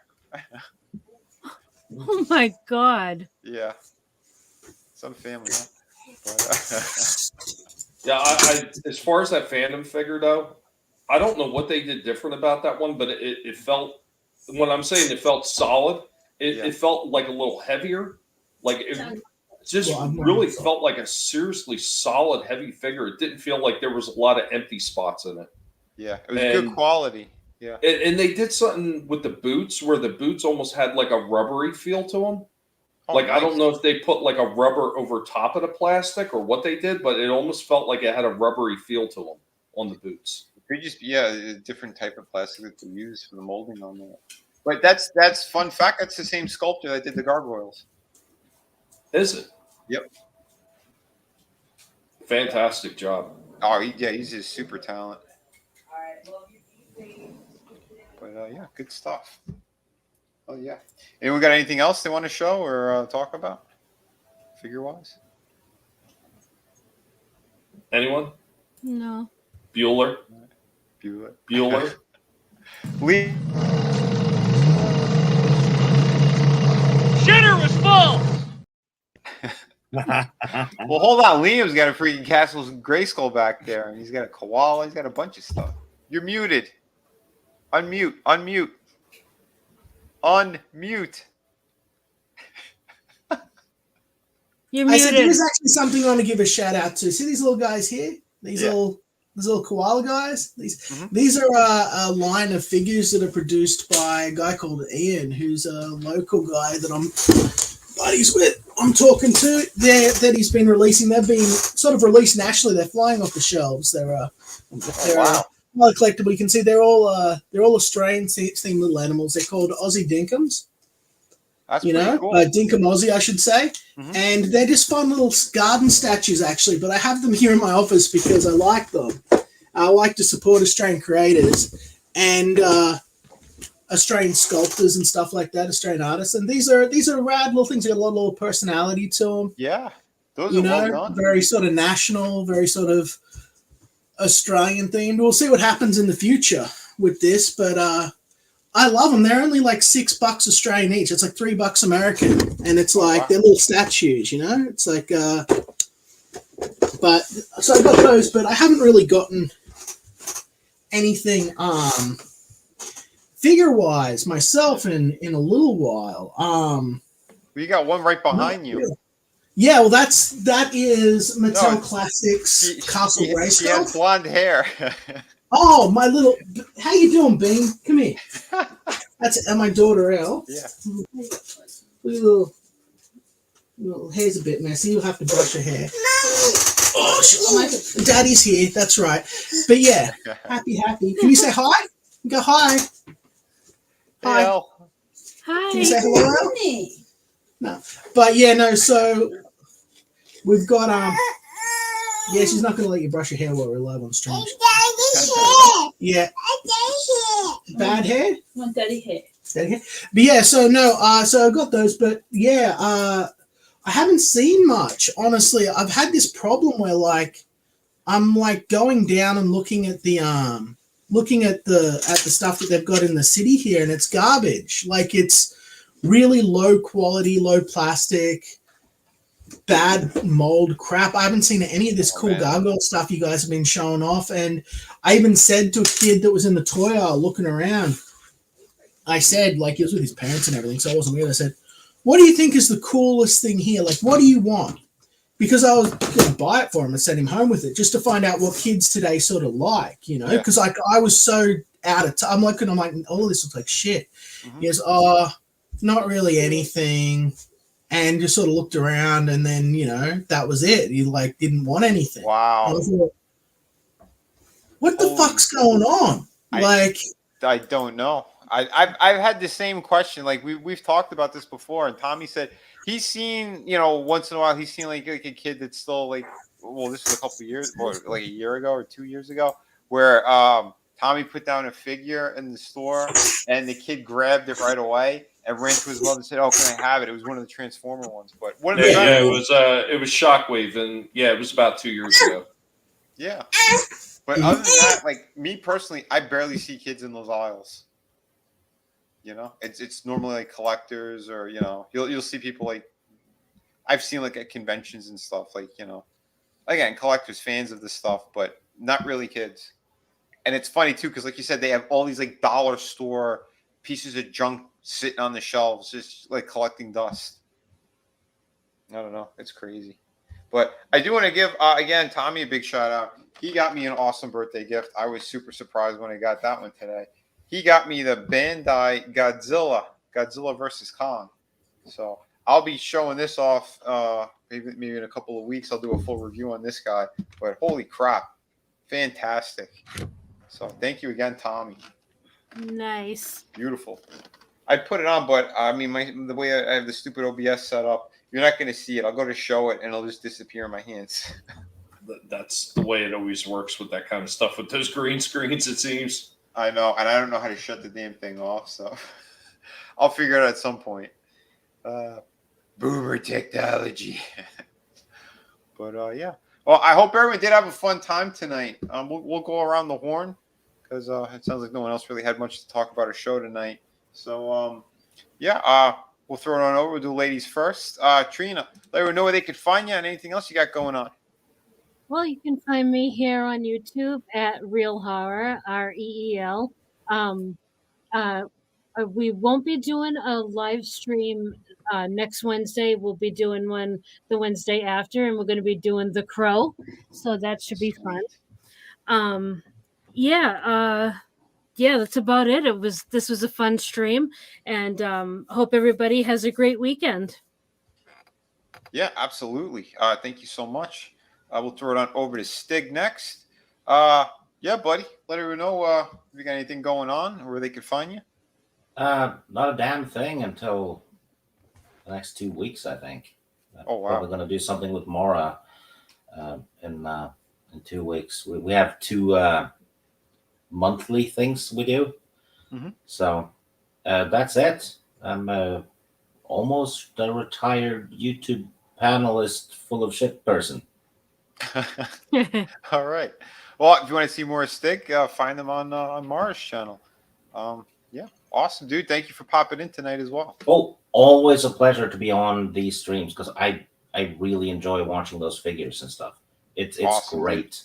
Oh my God. Yeah. Some family, huh? Yeah, I as far as that Phantom figure though, I don't know what they did different about that one, but it felt, when I'm saying it felt solid, it felt like a little heavier. Like it just really felt like a seriously solid, heavy figure. It didn't feel like there was a lot of empty spots in it. Yeah, it was good quality. Yeah. And they did something with the boots where the boots almost had like a rubbery feel to them. Oh, like, nice. I don't know if they put like a rubber over top of the plastic or what they did, but it almost felt like it had a rubbery feel to them on the boots. Could just be a different type of plastic that they use for the molding on that. But that's fun fact. That's the same sculptor that did the gargoyles. Is it? Yep. Fantastic job. Oh, he's a super talent. But yeah, good stuff. Oh yeah. Anyone got anything else they want to show or talk about, figure-wise? Anyone? No. Bueller. Lee. Shitter was full. Well, hold on. Liam's got a freaking Castle's Grayskull back there, and he's got a koala. He's got a bunch of stuff. You're muted. Unmute. You're muted. I said there's actually something I want to give a shout out to. See these little guys here? These little koala guys. These are a line of figures that are produced by a guy called Ian, who's a local guy that I'm buddies with. I'm talking to that he's been releasing. They've been sort of released nationally. They're flying off the shelves. They're well, collectible. You can see they're all Australian themed little animals. They're called Aussie Dinkums. That's cool. Dinkum Aussie, I should say. And they're just fun little garden statues, actually. But I have them here in my office because I like them. I like to support Australian creators and Australian sculptors and stuff like that, Australian artists. And these are rad little things. They got a little personality to them. Yeah, those are well done. Very sort of national, very sort of Australian themed. We'll see what happens in the future with this, but I love them. They're only like $6 Australian each. It's like $3 American, and it's like they're little statues. It's like but so I got those, but I haven't really gotten anything figure wise myself in a little while. You got one right behind you. Yeah, well, that is Mattel Classics Castle Grayskull. She has blonde hair. Oh, my little. How you doing, Bean? Come here. That's my daughter, Elle. Yeah. Little hair's a bit messy. You'll have to brush her hair. Oh, Daddy's here. That's right. But yeah, happy. Can you say hi? Go hi. Hi. Hey, hi. Can you say hello, Elle? No. But yeah, no. So we've got yeah, she's not going to let you brush your hair while we're live on stream. Yeah. Bad hair? I want daddy hair. Daddy hair? But yeah, so no, so I've got those, but yeah, I haven't seen much, honestly. I've had this problem where like I'm like going down and looking at the stuff that they've got in the city here, and it's garbage. Like it's really low quality, low plastic, bad mold crap. I haven't seen any of this cool gargoyle stuff you guys have been showing off. And I even said to a kid that was in the toy aisle looking around, I said, like, he was with his parents and everything, so I wasn't weird. I said, what do you think is the coolest thing here? Like, what do you want? Because I was going to buy it for him and send him home with it just to find out what kids today sort of like, because like I was so out of I'm like, oh, this looks like shit. He goes, not really anything. And just sort of looked around, and then that was it. He like didn't want anything. Wow. Thought, what the fuck's going on? I don't know. I've had the same question. Like we've talked about this before, and Tommy said he's seen once in a while he's seen like a kid that's still like, well, this was a couple of years, or like a year ago or 2 years ago, where Tommy put down a figure in the store, and the kid grabbed it right away and ran to his mother and said, "Oh, can I have it?" It was one of the Transformer ones, but what? Yeah, it was Shockwave, and yeah, it was about 2 years ago. Yeah, but other than that, like me personally, I barely see kids in those aisles. You know, it's normally like collectors, or you'll see people like I've seen like at conventions and stuff, like again, collectors, fans of this stuff, but not really kids. And it's funny too, because like you said, they have all these like dollar store pieces of junk sitting on the shelves, just like collecting dust. I don't know, it's crazy. But I do want to give again Tommy a big shout out. He got me an awesome birthday gift. I was super surprised when I got that one today. He got me the Bandai Godzilla versus Kong. So I'll be showing this off maybe in a couple of weeks. I'll do a full review on this guy. But holy crap, fantastic. So thank you again, Tommy. Nice. Beautiful. I put it on, but I mean, the way I have the stupid OBS set up, you're not going to see it. I'll go to show it, and it'll just disappear in my hands. That's the way it always works with that kind of stuff, with those green screens, it seems. I know, and I don't know how to shut the damn thing off, so I'll figure it out at some point. Boomer technology. But, yeah. Well, I hope everyone did have a fun time tonight. We'll go around the horn, because it sounds like no one else really had much to talk about our show tonight. So, yeah, we'll throw it on over. We'll do ladies first. Trina, let everyone know where they could find you and anything else you got going on. Well, you can find me here on YouTube at Real Horror, REEL. We won't be doing a live stream next Wednesday. We'll be doing one the Wednesday after, and we're going to be doing The Crow. So that should be fun. Yeah, that's about it. This was a fun stream, and hope everybody has a great weekend. Yeah, absolutely. Thank you so much. We'll throw it on over to Stig next. Yeah, buddy. Let everyone know if you got anything going on or where they could find you. Not a damn thing until the next 2 weeks, I think. Oh, wow. Probably going to do something with Mora in 2 weeks. We have 2 monthly things we do. Mm-hmm. So that's it. I'm almost a retired YouTube panelist full of shit person. All right. Well, if you want to see more Stig, find them on Mara's channel. Yeah, awesome, dude. Thank you for popping in tonight as well. Oh, always a pleasure to be on these streams, because I really enjoy watching those figures and stuff. It's awesome, great.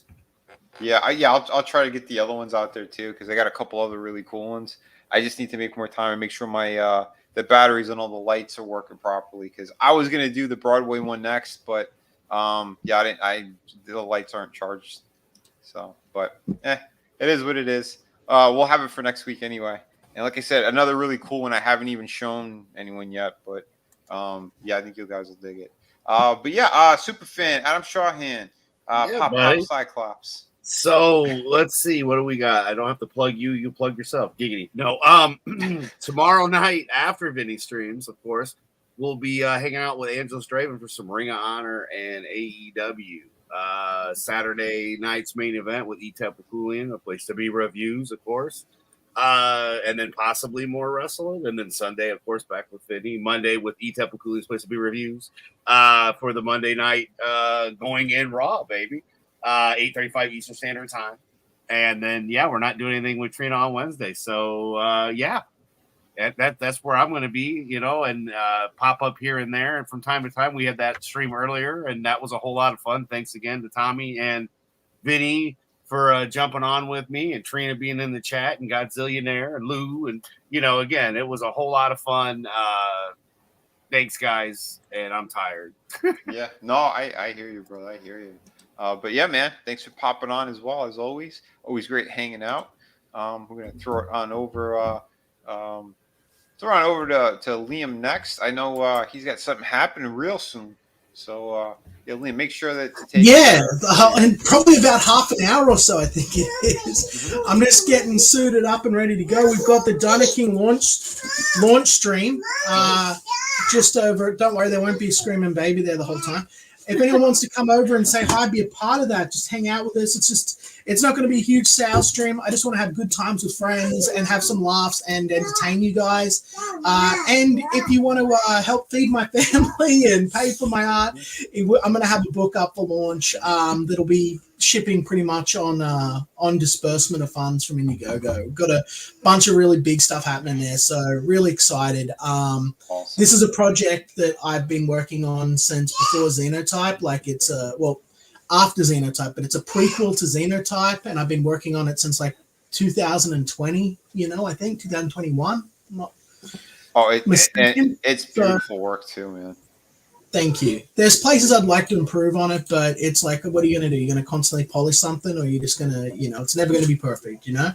Dude. Yeah, I'll try to get the other ones out there too, because I got a couple other really cool ones. I just need to make more time and make sure my the batteries and all the lights are working properly, because I was gonna do the Broadway one next, but the lights aren't charged. So, but it is what it is. We'll have it for next week anyway. And like I said, another really cool one I haven't even shown anyone yet, but yeah, I think you guys will dig it. But yeah, super fan Adam Shawhan, Pop Cyclops. So let's see, what do we got? I don't have to plug you; you plug yourself. Giggity. No. Tomorrow night after Vinny streams, of course, we'll be hanging out with Angelos Draven for some Ring of Honor and AEW. Saturday night's main event with Etepiculian, a place to be reviews, of course. And then possibly more wrestling. And then Sunday, of course, back with Vinny. Monday with Etepiculian's place to be reviews. For the Monday night going in Raw, baby. 8:35 Eastern Standard Time. And then we're not doing anything with Trina on Wednesday. So that's where I'm going to be, and pop up here and there. And from time to time, we had that stream earlier, and that was a whole lot of fun. Thanks again to Tommy and Vinny for jumping on with me, and Trina being in the chat, and Godzillionaire and Lou. And, again, it was a whole lot of fun. Thanks, guys. And I'm tired. Yeah, no, I hear you, bro. I hear you. But yeah, man, thanks for popping on as well, as always. Always great hanging out. We're going to throw it on over. Throw on over to Liam next. I know he's got something happening real soon. So, Liam, make sure that to take and probably about half an hour or so, I think it is. I'm just getting suited up and ready to go. We've got the Diner King launch stream just over. Don't worry, there won't be a screaming baby there the whole time. If anyone wants to come over and say hi, be a part of that, just hang out with us. It's not going to be a huge sales stream. I just want to have good times with friends and have some laughs and entertain you guys. And if you want to help feed my family and pay for my art, I'm going to have a book up for launch that'll be shipping pretty much on disbursement of funds from Indiegogo. We've got a bunch of really big stuff happening there, so really excited. Awesome. This is a project that I've been working on since before Xenotype. Like it's after Xenotype, but it's a prequel to Xenotype, and I've been working on it since like 2020. I think 2021. It's beautiful work too, man. Thank you. There's places I'd like to improve on it, but it's like, what are you going to do? You're going to constantly polish something, or you're just going to, it's never going to be perfect, Yeah.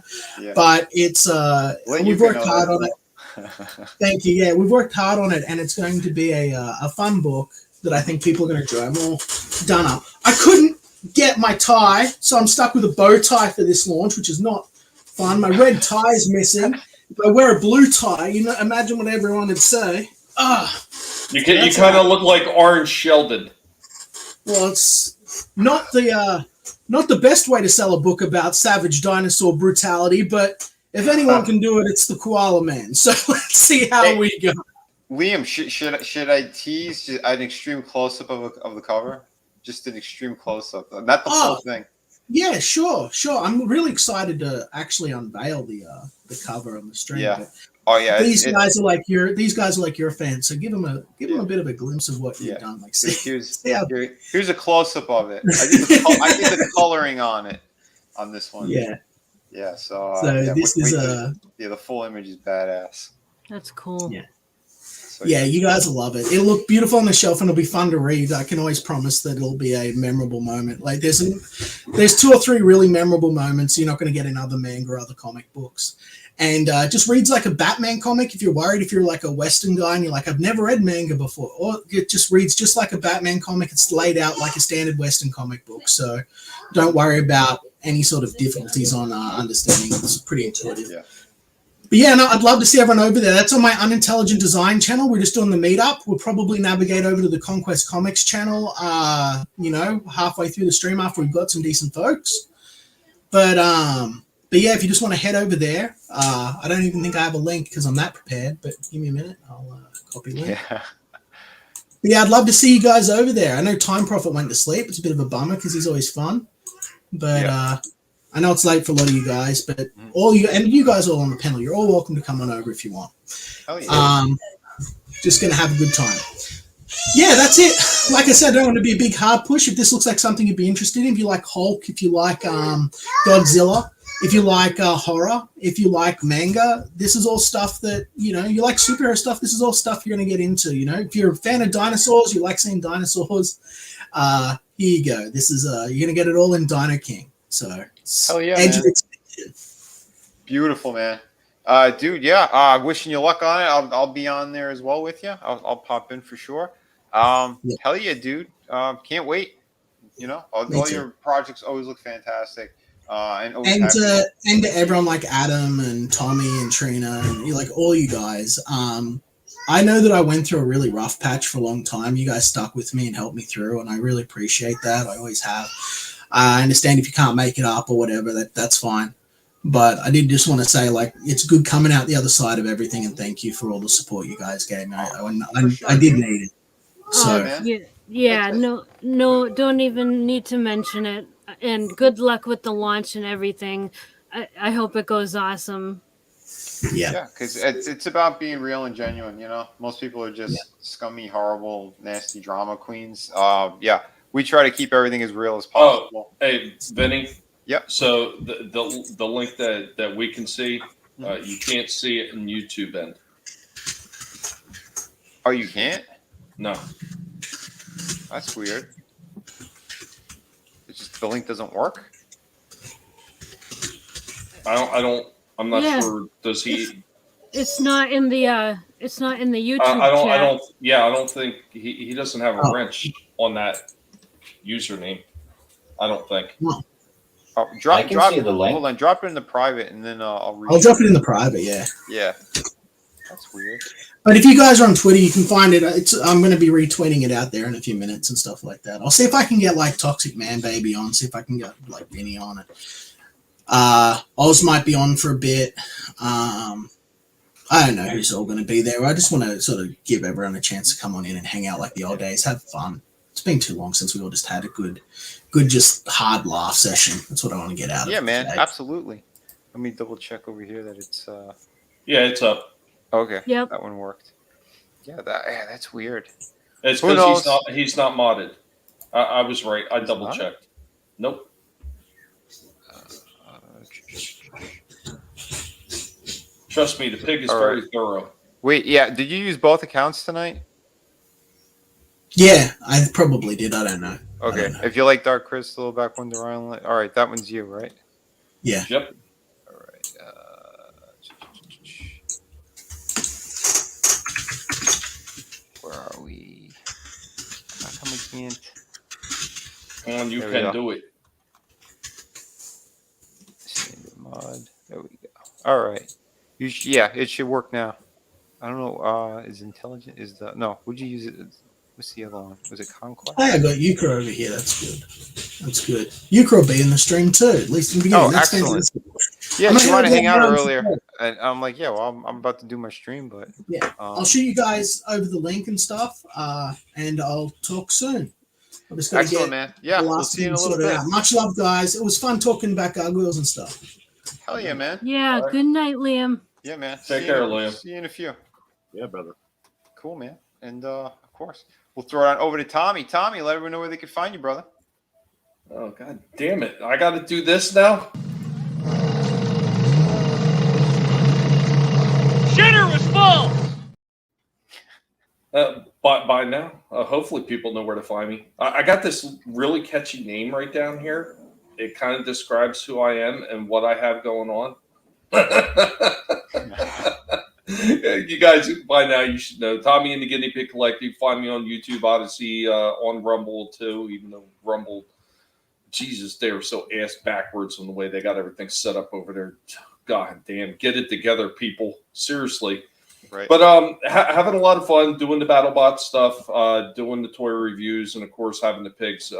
But it's, we've worked hard on it. Thank you. Yeah, we've worked hard on it, and it's going to be a fun book that I think people are going to enjoy. I'm all done up. I couldn't get my tie, so I'm stuck with a bow tie for this launch, which is not fun. My red tie is missing. If I wear a blue tie, imagine what everyone would say. You kind of look like Orange Sheldon. Well, it's not the best way to sell a book about savage dinosaur brutality, but if anyone can do it, it's the Koala Man. So let's see how we go. Liam, should I tease an extreme close-up of the cover? Just an extreme close-up, not the whole thing. Yeah, sure. I'm really excited to actually unveil the cover on the stream. Yeah. But these guys are like your fans, so give them a bit of a glimpse of what you've done. Like, here's a close-up of it. I did the coloring on this one. Yeah. Yeah. So this is the full image is badass. That's cool. Yeah. So, you guys will love it. It'll look beautiful on the shelf, and it'll be fun to read. I can always promise that it'll be a memorable moment. Like there's 2 or 3 really memorable moments you're not going to get in other manga or other comic books. And just reads like a Batman comic if you're worried, if you're like a Western guy and you're like, I've never read manga before. Or it just reads just like a Batman comic. It's laid out like a standard Western comic book. So don't worry about any sort of difficulties on understanding. It's pretty intuitive. Yeah. But I'd love to see everyone over there. That's on my Unintelligent Design channel. We're just doing the meetup. We'll probably navigate over to the Conquest Comics channel, halfway through the stream after we've got some decent folks. But if you just want to head over there, I don't even think I have a link because I'm that prepared, but give me a minute. I'll copy link. Yeah. I'd love to see you guys over there. I know Time Prophet went to sleep. It's a bit of a bummer because he's always fun. But I know it's late for a lot of you guys, but you guys all on the panel, you're all welcome to come on over if you want. Oh, yeah. Just going to have a good time. Yeah, that's it. Like I said, I don't want to be a big hard push. If this looks like something you'd be interested in, if you like Hulk, if you like Godzilla, if you like horror, if you like manga, this is all stuff that, you like superhero stuff, this is all stuff you're going to get into, If you're a fan of dinosaurs, you like seeing dinosaurs, here you go. This is, you're going to get it all in Dino King. So, hell yeah, man. Beautiful, man. Dude, wishing you luck on it. I'll be on there as well with you. I'll pop in for sure. Hell yeah, dude. Can't wait. All your projects always look fantastic. And to everyone like Adam and Tommy and Trina and like all you guys. I know that I went through a really rough patch for a long time. You guys stuck with me and helped me through, and I really appreciate that. I always have. I understand if you can't make it up or whatever, that's fine. But I did just want to say, like, it's good coming out the other side of everything, and thank you for all the support you guys gave me. I did need it. So no, don't even need to mention it. And good luck with the launch and everything. I hope it goes awesome. Yeah, because it's about being real and genuine. Most people are just scummy, horrible, nasty drama queens. We try to keep everything as real as possible. Hey, Vinny. Yep. So the link that we can see, you can't see it in YouTube end. Oh, you can't? No. That's weird. It's just the link doesn't work. I'm not sure. Does he? It's not in the YouTube chat. I don't think he doesn't have a wrench on that username. I don't think. No. Drop see the link. Hold on, drop it in the private, and then I'll read. I'll drop it in the private. Yeah. Yeah. That's weird. But if you guys are on Twitter, you can find it. I'm going to be retweeting it out there in a few minutes and stuff like that. I'll see if I can get like Toxic Man Baby on. See if I can get like Vinny on it. Oz might be on for a bit. I don't know who's all going to be there. I just want to sort of give everyone a chance to come on in and hang out like the old days, have fun. It's been too long since we all just had a good, just hard laugh session. That's what I want to get out of it. Yeah, man, today. absolutely. Let me double check over here that it's. Yeah, it's up. Okay. Yep. That one worked. Yeah, that's weird. It's because he's not modded. I was right. I double checked. Nope. Trust me, the pig is very thorough. Wait, yeah. Did you use both accounts tonight? Yeah, I probably did. I don't know. Okay. If you like Dark Crystal, Back Wonder Island. All right, that one's you, right? Yeah. Yep. All right. Where are we? How come we can't? Come on, you can do it. Standard mod. There we go. All right. Yeah, it should work now. I don't know. Is intelligent? No? Would you use it? What's the other one? Was it Conquest? Hey, I got Euchre over here. That's good. That's good. Euchre will be in the stream too. At least in the beginning. Oh, excellent. Yeah, she wanted to hang out earlier, and I'm like, yeah, well, I'm about to do my stream, but yeah, I'll shoot you guys over the link and stuff, and I'll talk soon. I'm just gonna get man. Yeah, we'll see you in a little bit. Much love, guys. It was fun talking about gargoyles and stuff. Hell yeah, man. Yeah. Good night, Liam. Yeah, man. Take care, Liam. See you in a few. Yeah, brother. Cool, man. And of course, we'll throw it on over to Tommy. Tommy, let everyone know where they can find you, brother. Oh, God damn it. I got to do this now? Shitter was full! By now, hopefully people know where to find me. I got this really catchy name right down here. It kind of describes who I am and what I have going on. You guys, by now, you should know. Tommy and the Guinea Pig Collective. Find me on YouTube, Odyssey, on Rumble, too, even though Rumble, Jesus, they are so ass backwards on the way they got everything set up over there. God damn, get it together, people. Seriously. Right. But having a lot of fun doing the BattleBot stuff, doing the toy reviews, and, of course, having the pigs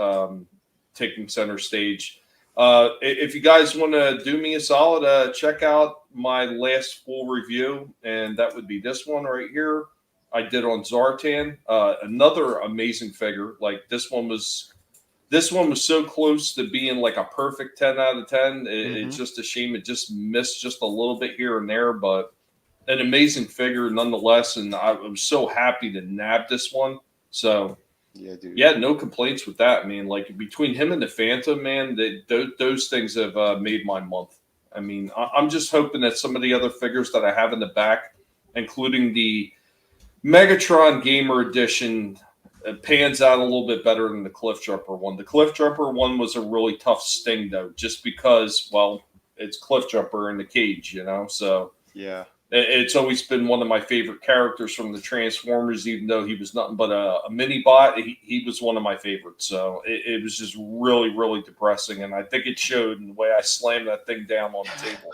taking center stage. If you guys want to do me a solid, check out my last full review, and that would be this one right here. I did on Zartan, another amazing figure. Like this one was so close to being like a perfect 10 out of 10. It's just a shame it just missed just a little bit here and there, but an amazing figure nonetheless. And I was so happy to nab this one. So. Yeah, dude. Yeah, no complaints with that. I mean, like between him and the Phantom, man, those things have made my month. I mean, I'm just hoping that some of the other figures that I have in the back, including the Megatron Gamer Edition, pans out a little bit better than the Cliff Jumper one. The Cliff Jumper one was a really tough sting, though, just because, well, it's Cliff Jumper in the cage, you know? So yeah. It's always been one of my favorite characters from the Transformers, even though he was nothing but a mini bot. He was one of my favorites. So it was just really, really depressing. And I think it showed in the way I slammed that thing down on the table.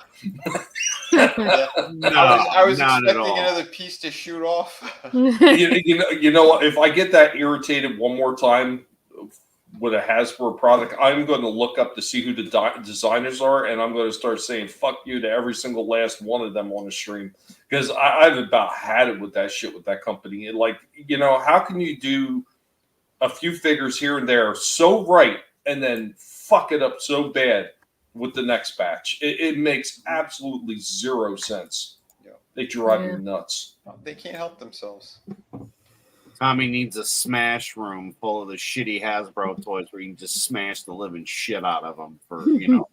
I was expecting another piece to shoot off. you know, if I get that irritated one more time with a Hasbro product, I'm going to look up to see who the designers are, and I'm going to start saying "fuck you" to every single last one of them on the stream, because I've about had it with that shit with that company. And like, you know, how can you do a few figures here and there so right, and then fuck it up so bad with the next batch? It makes absolutely zero sense. Yeah. They drive me nuts. They can't help themselves. Tommy needs a smash room full of the shitty Hasbro toys where you can just smash the living shit out of them for, you know,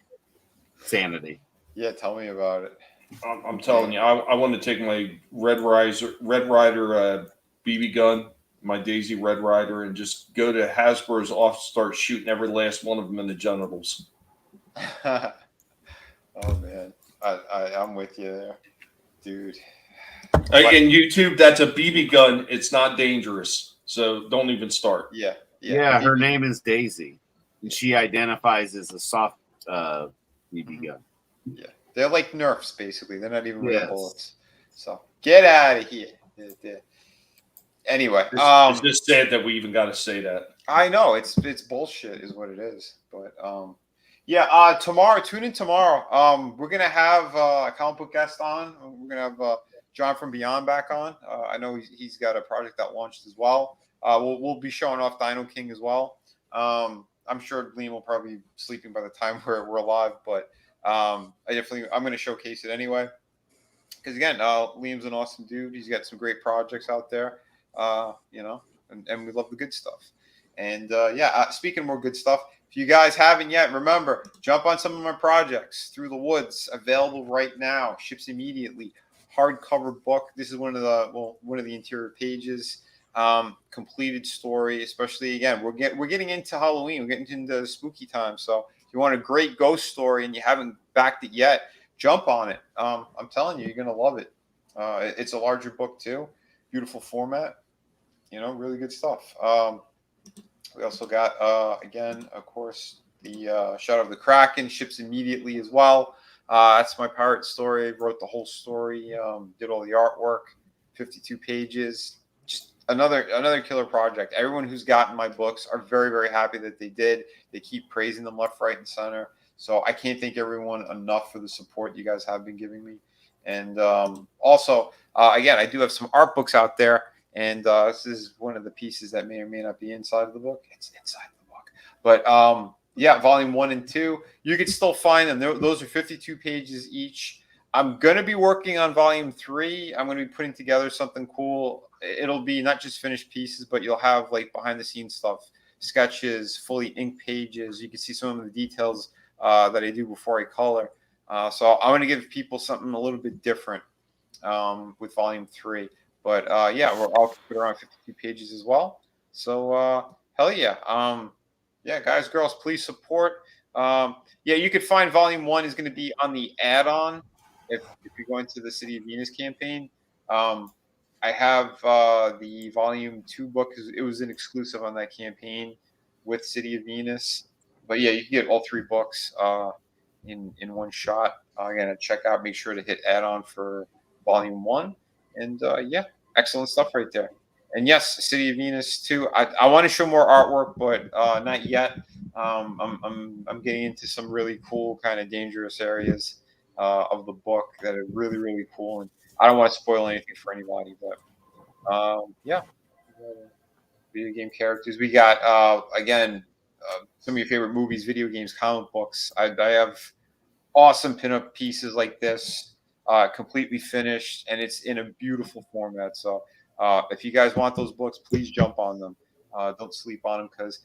sanity. Yeah, tell me about it. I'm telling you, I want to take my Red Rider BB gun, my Daisy Red Rider, and just go to Hasbro's office, start shooting every last one of them in the genitals. Oh man, I'm with you there, dude. In YouTube, that's a BB gun. It's not dangerous, so don't even start. Yeah. Her name is Daisy, and she identifies as a soft BB gun. Yeah, they're like Nerfs basically. They're not even real bullets. So get out of here. Anyway, it's just sad that we even got to say that. I know it's bullshit, is what it is. But Yeah, tomorrow, tune in tomorrow. We're gonna have a comic book guest on. We're gonna have John from Beyond back on. I know he's got a project that launched as well. We'll be showing off Dino King as well. I'm sure Liam will probably be sleeping by the time we're live, but I'm going to showcase it anyway. Because again, Liam's an awesome dude. He's got some great projects out there, and we love the good stuff. And speaking of more good stuff, if you guys haven't yet, remember, jump on some of my projects. Through the Woods, available right now, ships immediately. Hardcover book. This is one of the interior pages. Completed story, especially again, we're getting into Halloween. We're getting into spooky time. So if you want a great ghost story and you haven't backed it yet, jump on it. I'm telling you, you're gonna love it. It's a larger book too. Beautiful format. Really good stuff. We also got, again, of course, the Shadow of the Kraken, ships immediately as well. That's my pirate story. Wrote the whole story, did all the artwork, 52 pages. Just another killer project. Everyone who's gotten my books are very, very happy that they did. They keep praising them left, right, and center. So I can't thank everyone enough for the support you guys have been giving me. And also, again, I do have some art books out there. And this is one of the pieces that may or may not be inside of the book. It's inside the book. But volume 1 and 2, you can still find them. Those are 52 pages each. I'm going to be working on volume 3. I'm going to be putting together something cool. It'll be not just finished pieces, but you'll have like behind the scenes stuff, sketches, fully inked pages. You can see some of the details that I do before I color. So I'm going to give people something a little bit different with volume 3. But I'll keep it around 52 pages as well. So hell yeah. Guys, girls, please support. You could find volume 1 is going to be on the add-on if you're going to the City of Venus campaign. I have the volume 2 book. It was an exclusive on that campaign with City of Venus. But you can get all 3 books in one shot. Again, check out, make sure to hit add-on for volume 1. And excellent stuff right there. And yes, City of Venus too. I want to show more artwork, but not yet. I'm getting into some really cool, kind of dangerous areas of the book that are really, really cool. And I don't want to spoil anything for anybody, but video game characters. We got some of your favorite movies, video games, comic books. I have awesome pinup pieces like this. Completely finished, and it's in a beautiful format. So if you guys want those books, please jump on them. Don't sleep on them, because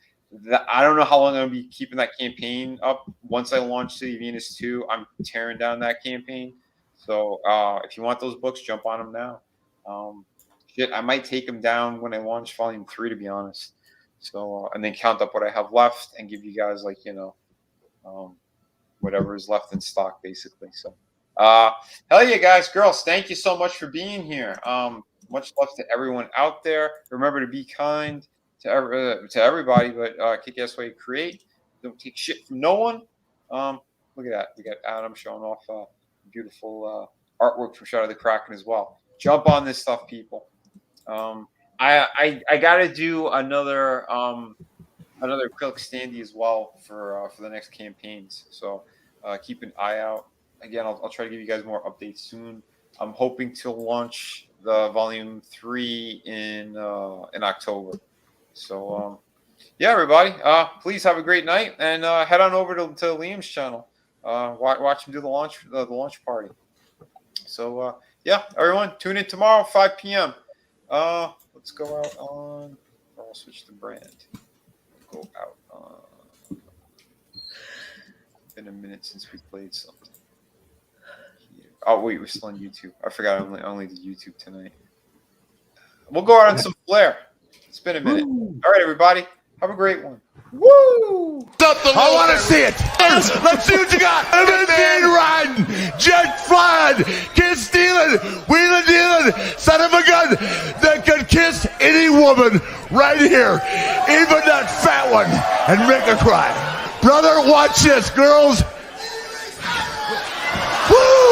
I don't know how long I'm going to be keeping that campaign up. Once I launch City of Venus 2, I'm tearing down that campaign. So if you want those books, jump on them now. I might take them down when I launch volume 3, to be honest. So and then count up what I have left and give you guys whatever is left in stock, basically. So hell yeah, guys, girls, thank you so much for being here. Much love to everyone out there. Remember to be kind to everybody, but kick ass while you create. Don't take shit from no one. Look at that. We got Adam showing off beautiful artwork from Shadow of the Kraken as well. Jump on this stuff, people. I gotta do another acrylic standee as well for the next campaigns. So keep an eye out. Again, I'll try to give you guys more updates soon. I'm hoping to launch the volume 3 in October. So everybody, please have a great night and head on over to Liam's channel. Watch him do the launch party. So everyone, tune in tomorrow 5 p.m. Let's go out on. I'll switch the brand. Go out on. It's been a minute since we played something. Oh wait, we're still on YouTube. I forgot I only did YouTube tonight. We'll go out on some flair. It's been a minute. All right, everybody. Have a great one. Woo! I want to see it. Let's see what you got. Man riding, jet flying, kid stealing, wheeling dealing, son of a gun that could kiss any woman right here, even that fat one, and make her cry. Brother, watch this, girls. Woo!